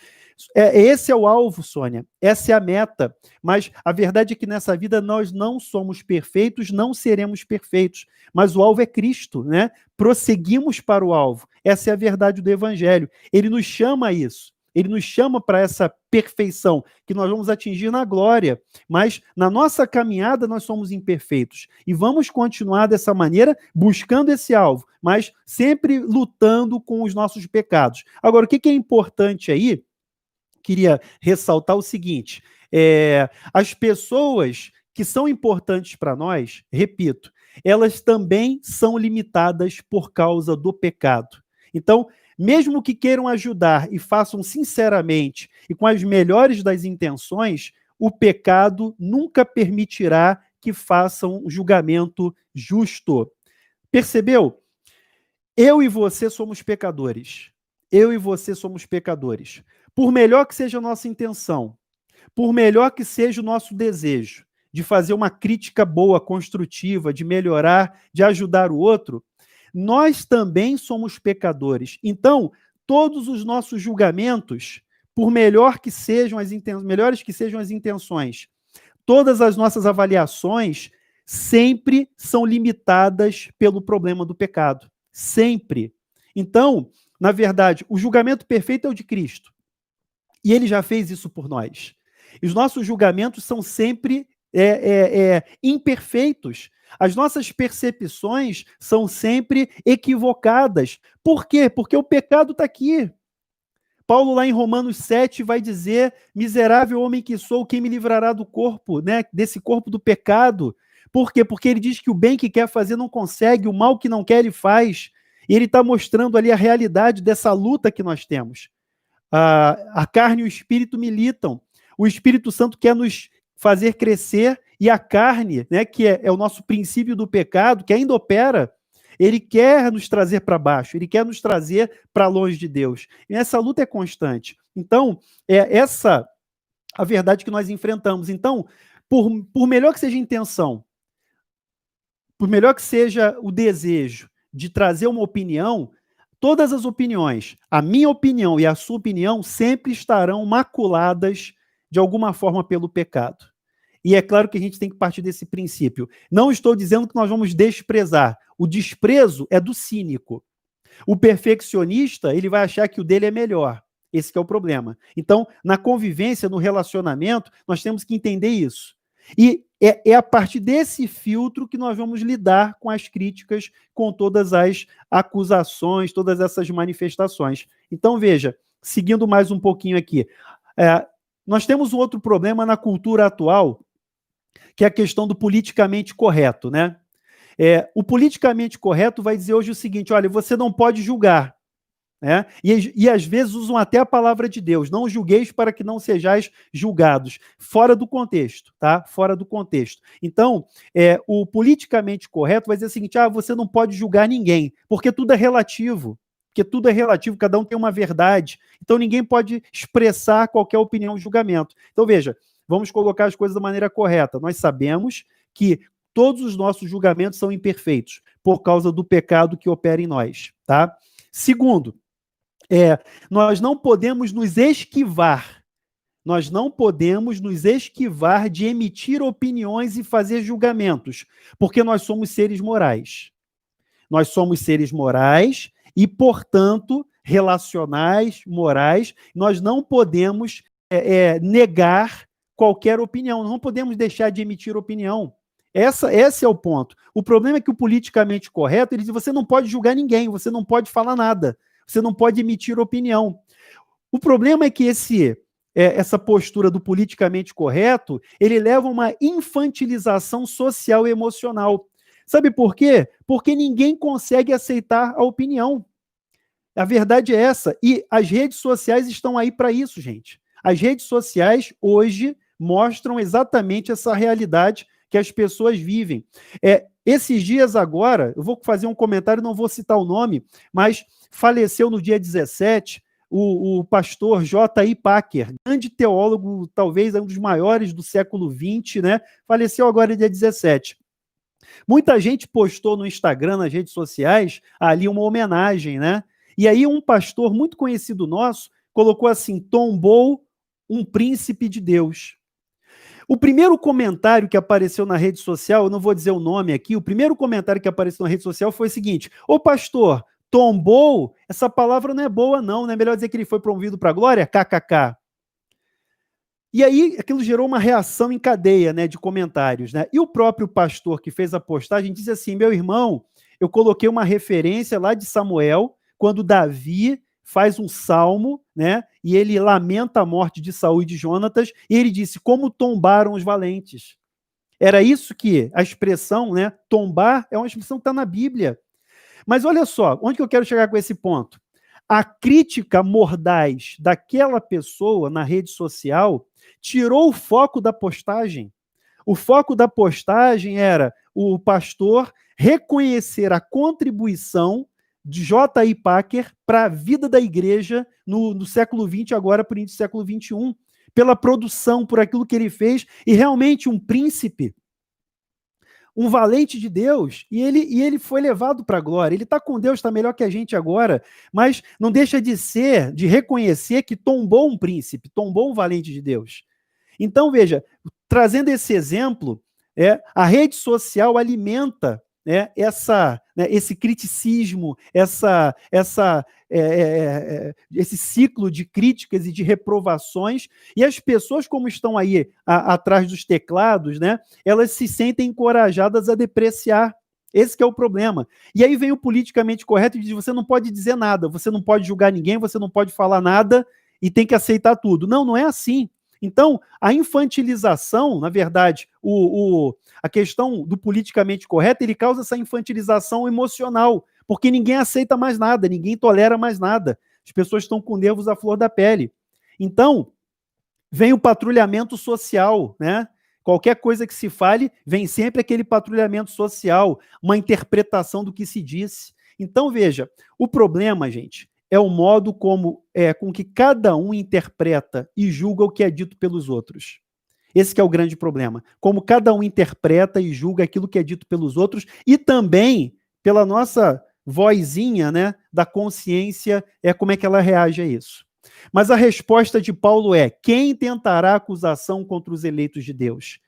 Esse é o alvo, Sônia, essa é a meta, mas a verdade é que nessa vida nós não somos perfeitos, não seremos perfeitos, mas o alvo é Cristo, né? Prosseguimos para o alvo, essa é a verdade do Evangelho, ele nos chama a isso, ele nos chama para essa perfeição que nós vamos atingir na glória, mas na nossa caminhada nós somos imperfeitos e vamos continuar dessa maneira, buscando esse alvo, mas sempre lutando com os nossos pecados. Agora, o que é importante aí? Queria ressaltar o seguinte, as pessoas que são importantes para nós, repito, elas também são limitadas por causa do pecado. Então, mesmo que queiram ajudar e façam sinceramente e com as melhores das intenções, o pecado nunca permitirá que façam um julgamento justo. Percebeu? Eu e você somos pecadores. Eu e você somos pecadores. Por melhor que seja a nossa intenção, por melhor que seja o nosso desejo de fazer uma crítica boa, construtiva, de melhorar, de ajudar o outro, nós também somos pecadores. Então, todos os nossos julgamentos, por melhor que sejam melhores que sejam as intenções, todas as nossas avaliações sempre são limitadas pelo problema do pecado. Sempre. Então, na verdade, o julgamento perfeito é o de Cristo. E ele já fez isso por nós. E os nossos julgamentos são sempre imperfeitos. As nossas percepções são sempre equivocadas. Por quê? Porque o pecado está aqui. Paulo, lá em Romanos 7, vai dizer, miserável homem que sou, quem me livrará do corpo, né? Desse corpo do pecado? Por quê? Porque ele diz que o bem que quer fazer não consegue, o mal que não quer ele faz. E ele está mostrando ali a realidade dessa luta que nós temos. A carne e o espírito militam. O Espírito Santo quer nos fazer crescer e a carne, né, que é o nosso princípio do pecado, que ainda opera, ele quer nos trazer para baixo, ele quer nos trazer para longe de Deus. E essa luta é constante. Então, é essa a verdade que nós enfrentamos. Então, por melhor que seja a intenção, por melhor que seja o desejo de trazer uma opinião, todas as opiniões, a minha opinião e a sua opinião sempre estarão maculadas de alguma forma pelo pecado. E é claro que a gente tem que partir desse princípio. Não estou dizendo que nós vamos desprezar. O desprezo é do cínico. O perfeccionista, ele vai achar que o dele é melhor. Esse que é o problema. Então, na convivência, no relacionamento, nós temos que entender isso. E é a partir desse filtro que nós vamos lidar com as críticas, com todas as acusações, todas essas manifestações. Então, veja, seguindo mais um pouquinho aqui, nós temos um outro problema na cultura atual, que é a questão do politicamente correto, né? O politicamente correto vai dizer hoje o seguinte, olha, você não pode julgar, né? E às vezes usam até a palavra de Deus, não julgueis para que não sejais julgados, fora do contexto, tá? Fora do contexto. Então, o politicamente correto vai dizer o seguinte, você não pode julgar ninguém, porque tudo é relativo, cada um tem uma verdade, então ninguém pode expressar qualquer opinião ou julgamento. Então, veja, vamos colocar as coisas da maneira correta. Nós sabemos que todos os nossos julgamentos são imperfeitos, por causa do pecado que opera em nós, tá? Segundo, nós não podemos nos esquivar Nós não podemos nos esquivar de emitir opiniões e fazer julgamentos, porque nós somos seres morais. Nós somos seres morais e, portanto, relacionais, morais. Nós não podemos negar qualquer opinião, não podemos deixar de emitir opinião. Esse é o ponto. O problema é que o politicamente correto, ele diz, você não pode julgar ninguém, você não pode falar nada, você não pode emitir opinião. O problema é que essa postura do politicamente correto, ele leva a uma infantilização social e emocional. Sabe por quê? Porque ninguém consegue aceitar a opinião. A verdade é essa. E as redes sociais estão aí para isso, gente. As redes sociais, hoje, mostram exatamente essa realidade que as pessoas vivem. Esses dias agora, eu vou fazer um comentário, não vou citar o nome, mas faleceu no dia 17 o pastor J.I. Packer, grande teólogo, talvez um dos maiores do século XX, né? Faleceu agora dia 17. Muita gente postou no Instagram, nas redes sociais, ali uma homenagem, né? E aí um pastor muito conhecido nosso colocou assim, tombou um príncipe de Deus. O primeiro comentário que apareceu na rede social, eu não vou dizer o nome aqui, o primeiro comentário que apareceu na rede social foi o seguinte, ô pastor, tombou, essa palavra não é boa não, não é melhor dizer que ele foi promovido para a glória? KKK. E aí aquilo gerou uma reação em cadeia, né, de comentários, né? E o próprio pastor que fez a postagem disse assim, meu irmão, eu coloquei uma referência lá de Samuel, quando Davi faz um salmo, né, e ele lamenta a morte de Saul e de Jonatas, e ele disse, como tombaram os valentes. Era isso que a expressão, né, tombar, é uma expressão que está na Bíblia. Mas olha só, onde que eu quero chegar com esse ponto? A crítica mordaz daquela pessoa na rede social tirou o foco da postagem. O foco da postagem era o pastor reconhecer a contribuição de J.I. Packer para a vida da igreja no século XX, agora por início do século XXI, pela produção, por aquilo que ele fez, e realmente um príncipe, um valente de Deus, e ele foi levado para a glória. Ele está com Deus, está melhor que a gente agora, mas não deixa de reconhecer que tombou um príncipe, tombou um valente de Deus. Então, veja, trazendo esse exemplo, a rede social alimenta esse criticismo, esse ciclo de críticas e de reprovações, e as pessoas, como estão aí atrás dos teclados, né, elas se sentem encorajadas a depreciar. Esse que é o problema. E aí vem o politicamente correto e diz, você não pode dizer nada, você não pode julgar ninguém, você não pode falar nada e tem que aceitar tudo. Não, não é assim. Então, a infantilização, na verdade, a questão do politicamente correto, ele causa essa infantilização emocional, porque ninguém aceita mais nada, ninguém tolera mais nada. As pessoas estão com nervos à flor da pele. Então, vem o patrulhamento social, né? Qualquer coisa que se fale, vem sempre aquele patrulhamento social, uma interpretação do que se disse. Então, veja, o problema, gente, é o modo com que cada um interpreta e julga o que é dito pelos outros. Esse que é o grande problema. Como cada um interpreta e julga aquilo que é dito pelos outros e também pela nossa vozinha, né, da consciência, como é que ela reage a isso. Mas a resposta de Paulo é, quem tentará acusação contra os eleitos de Deus?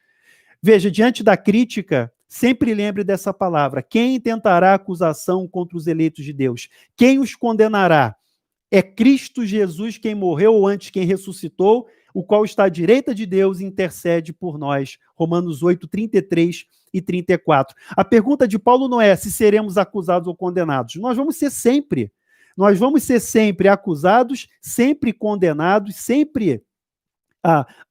Veja, diante da crítica, sempre lembre dessa palavra. Quem tentará acusação contra os eleitos de Deus? Quem os condenará? É Cristo Jesus quem morreu ou antes quem ressuscitou, o qual está à direita de Deus e intercede por nós. Romanos 8, 33 e 34. A pergunta de Paulo não é se seremos acusados ou condenados. Nós vamos ser sempre. Nós vamos ser sempre acusados, sempre condenados, sempre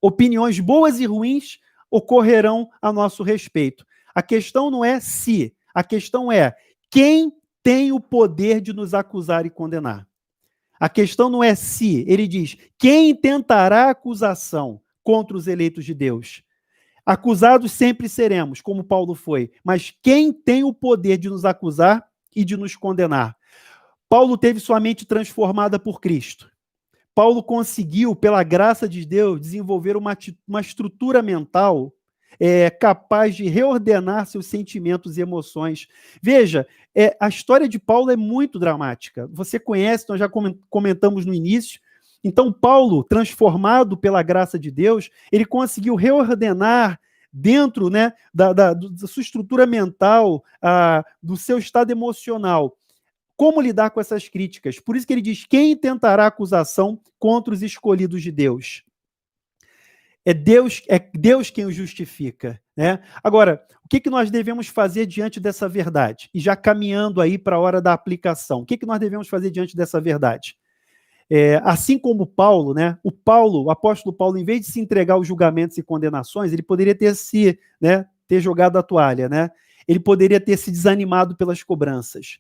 opiniões boas e ruins ocorrerão a nosso respeito. A questão não é se, a questão é quem tem o poder de nos acusar e condenar. A questão não é se, ele diz, quem tentará acusação contra os eleitos de Deus? Acusados sempre seremos, como Paulo foi, mas quem tem o poder de nos acusar e de nos condenar? Paulo teve sua mente transformada por Cristo. Paulo conseguiu, pela graça de Deus, desenvolver uma estrutura mental capaz de reordenar seus sentimentos e emoções. Veja, a história de Paulo é muito dramática. Você conhece, nós já comentamos no início, Então, Paulo, transformado pela graça de Deus, ele conseguiu reordenar dentro, né, da sua estrutura mental, do seu estado emocional, como lidar com essas críticas. Por isso que ele diz: quem tentará acusação contra os escolhidos de Deus? É Deus quem o justifica, né? Agora, o que nós devemos fazer diante dessa verdade? E já caminhando aí para a hora da aplicação, o que nós devemos fazer diante dessa verdade? Assim como Paulo, né? O apóstolo Paulo, em vez de se entregar aos julgamentos e condenações, ele poderia ter jogado a toalha, né? Ele poderia ter se desanimado pelas cobranças.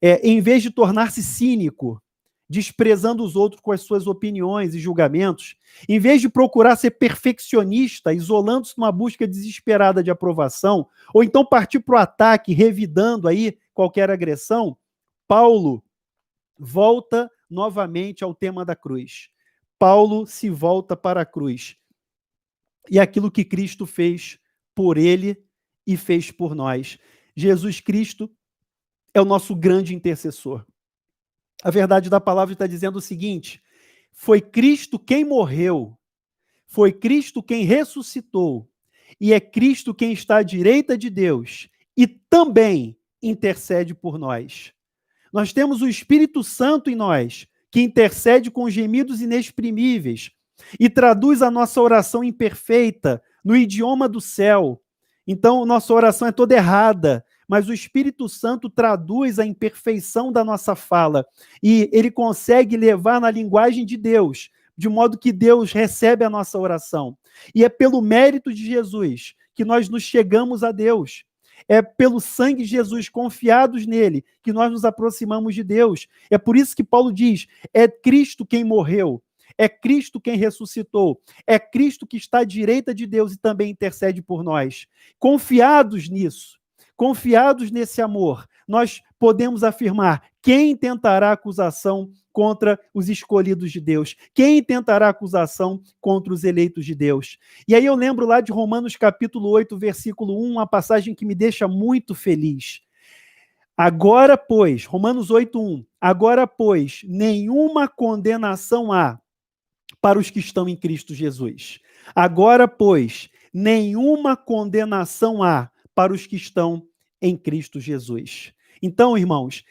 Em vez de tornar-se cínico, desprezando os outros com as suas opiniões e julgamentos, em vez de procurar ser perfeccionista, isolando-se numa busca desesperada de aprovação, ou então partir para o ataque, revidando aí qualquer agressão, Paulo volta novamente ao tema da cruz. Paulo se volta para a cruz. E aquilo que Cristo fez por ele e fez por nós. Jesus Cristo é o nosso grande intercessor. A verdade da palavra está dizendo o seguinte: foi Cristo quem morreu, foi Cristo quem ressuscitou, e é Cristo quem está à direita de Deus e também intercede por nós. Nós temos o Espírito Santo em nós, que intercede com gemidos inexprimíveis e traduz a nossa oração imperfeita no idioma do céu. Então, nossa oração é toda errada, mas o Espírito Santo traduz a imperfeição da nossa fala e ele consegue levar na linguagem de Deus, de modo que Deus recebe a nossa oração. E é pelo mérito de Jesus que nós nos chegamos a Deus. É pelo sangue de Jesus, confiados nele, que nós nos aproximamos de Deus. É por isso que Paulo diz: é Cristo quem morreu, é Cristo quem ressuscitou, é Cristo que está à direita de Deus e também intercede por nós. Confiados nisso, confiados nesse amor, nós podemos afirmar: quem tentará acusação contra os escolhidos de Deus? Quem tentará acusação contra os eleitos de Deus? E aí eu lembro lá de Romanos capítulo 8, versículo 1, uma passagem que me deixa muito feliz. Agora, pois, Romanos 8, 1, agora, pois, nenhuma condenação há para os que estão em Cristo Jesus. Agora, pois, nenhuma condenação há para os que estão em Cristo Jesus. Então, irmãos,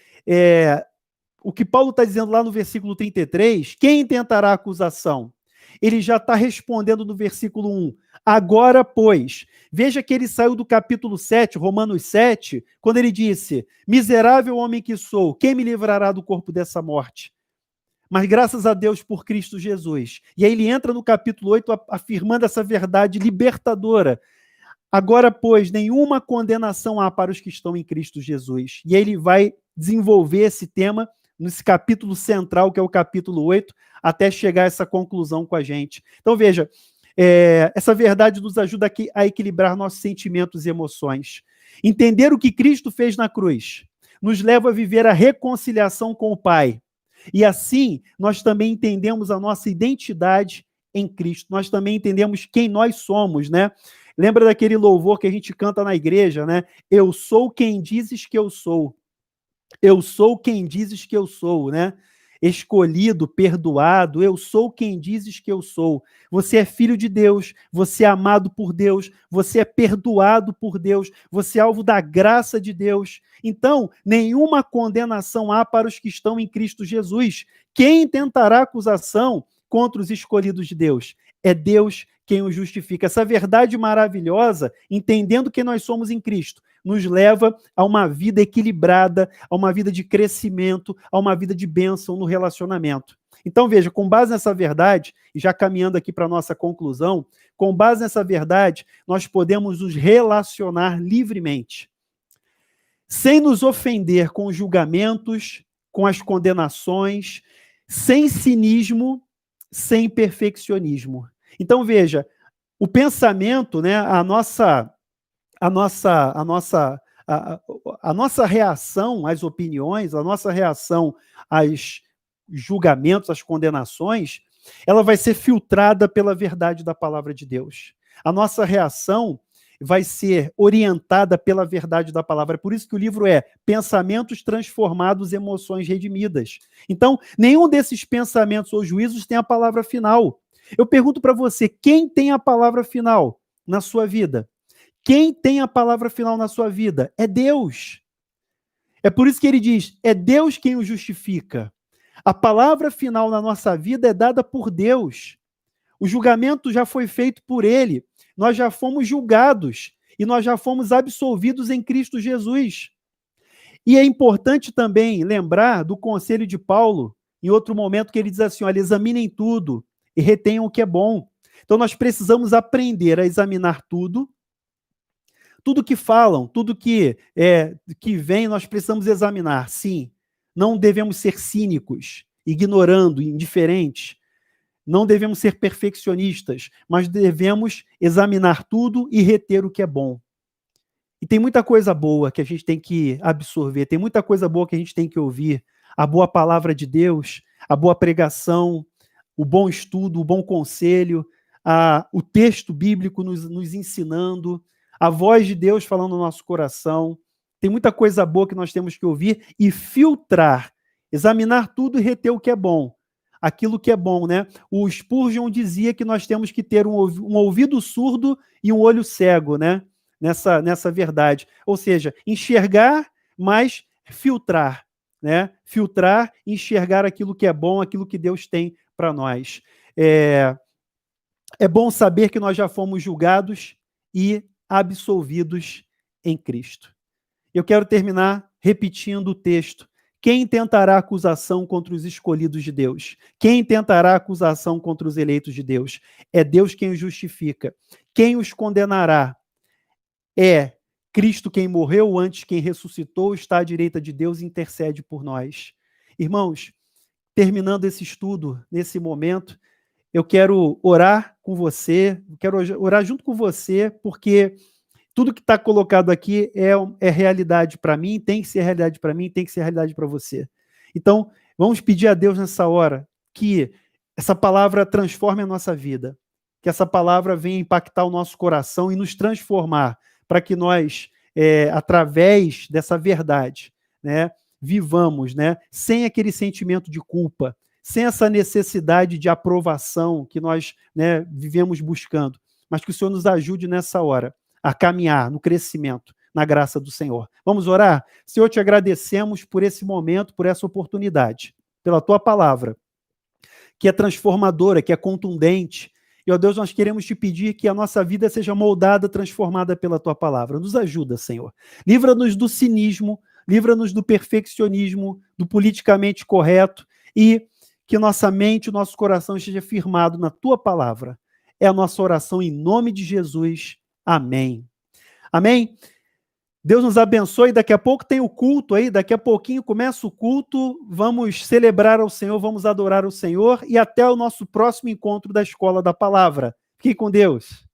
o que Paulo está dizendo lá no versículo 33, quem tentará acusação? Ele já está respondendo no versículo 1. Agora, pois, veja que ele saiu do capítulo 7, Romanos 7, quando ele disse: miserável homem que sou, quem me livrará do corpo dessa morte? Mas graças a Deus por Cristo Jesus. E aí ele entra no capítulo 8 afirmando essa verdade libertadora. Agora, pois, nenhuma condenação há para os que estão em Cristo Jesus. E aí ele vai desenvolver esse tema nesse capítulo central, que é o capítulo 8, até chegar a essa conclusão com a gente. Então, veja, essa verdade nos ajuda a equilibrar nossos sentimentos e emoções. Entender o que Cristo fez na cruz nos leva a viver a reconciliação com o Pai. E assim, nós também entendemos a nossa identidade em Cristo. Nós também entendemos quem nós somos, né? Lembra daquele louvor que a gente canta na igreja, né? Eu sou quem dizes que eu sou. Eu sou quem dizes que eu sou, né? Escolhido, perdoado, eu sou quem dizes que eu sou. Você é filho de Deus, você é amado por Deus, você é perdoado por Deus, você é alvo da graça de Deus. Então, nenhuma condenação há para os que estão em Cristo Jesus. Quem tentará acusação contra os escolhidos de Deus? É Deus quem o justifica. Essa verdade maravilhosa, entendendo que nós somos em Cristo, nos leva a uma vida equilibrada, a uma vida de crescimento, a uma vida de bênção no relacionamento. Então, veja, com base nessa verdade, e já caminhando aqui para a nossa conclusão, com base nessa verdade, nós podemos nos relacionar livremente, sem nos ofender com os julgamentos, com as condenações, sem cinismo, sem perfeccionismo. Então, veja, o pensamento, né, a nossa reação às opiniões, a nossa reação aos julgamentos, às condenações, ela vai ser filtrada pela verdade da palavra de Deus. A nossa reação, vai ser orientada pela verdade da palavra. É por isso que o livro é Pensamentos Transformados, Emoções Redimidas. Então, nenhum desses pensamentos ou juízos tem a palavra final. Eu pergunto para você, quem tem a palavra final na sua vida? Quem tem a palavra final na sua vida? É Deus. É por isso que ele diz, é Deus quem o justifica. A palavra final na nossa vida é dada por Deus. O julgamento já foi feito por ele. Nós já fomos julgados e nós já fomos absolvidos em Cristo Jesus. E é importante também lembrar do conselho de Paulo, em outro momento, que ele diz assim, olha, examinem tudo e retenham o que é bom. Então nós precisamos aprender a examinar tudo que falam, tudo que vem, nós precisamos examinar, sim. Não devemos ser cínicos, ignorando, indiferentes. Não devemos ser perfeccionistas, mas devemos examinar tudo e reter o que é bom. E tem muita coisa boa que a gente tem que absorver, tem muita coisa boa que a gente tem que ouvir. A boa palavra de Deus, a boa pregação, o bom estudo, o bom conselho, o texto bíblico nos ensinando, a voz de Deus falando no nosso coração. Tem muita coisa boa que nós temos que ouvir e filtrar, examinar tudo e reter o que é bom. Aquilo que é bom, né? O Spurgeon dizia que nós temos que ter um ouvido surdo e um olho cego, né? Nessa verdade. Ou seja, enxergar, mas filtrar, né? Filtrar e enxergar aquilo que é bom, aquilo que Deus tem para nós. É bom saber que nós já fomos julgados e absolvidos em Cristo. Eu quero terminar repetindo o texto. Quem tentará acusação contra os escolhidos de Deus? Quem tentará acusação contra os eleitos de Deus? É Deus quem os justifica. Quem os condenará? É Cristo quem morreu, antes quem ressuscitou, está à direita de Deus e intercede por nós. Irmãos, terminando esse estudo, nesse momento, eu quero orar com você, quero orar junto com você, porque tudo que está colocado aqui é realidade para mim, tem que ser realidade para mim, tem que ser realidade para você. Então, vamos pedir a Deus nessa hora que essa palavra transforme a nossa vida, que essa palavra venha impactar o nosso coração e nos transformar, para que nós, através dessa verdade, né, vivamos, né, sem aquele sentimento de culpa, sem essa necessidade de aprovação que nós, né, vivemos buscando, mas que o Senhor nos ajude nessa hora a caminhar no crescimento, na graça do Senhor. Vamos orar? Senhor, te agradecemos por esse momento, por essa oportunidade, pela tua palavra, que é transformadora, que é contundente. E, ó Deus, nós queremos te pedir que a nossa vida seja moldada, transformada pela tua palavra. Nos ajuda, Senhor. Livra-nos do cinismo, livra-nos do perfeccionismo, do politicamente correto e que nossa mente, o nosso coração esteja firmado na tua palavra. É a nossa oração em nome de Jesus. Amém. Amém? Deus nos abençoe. Daqui a pouco tem o culto aí, daqui a pouquinho começa o culto, vamos celebrar ao Senhor, vamos adorar o Senhor e até o nosso próximo encontro da Escola da Palavra. Fique com Deus.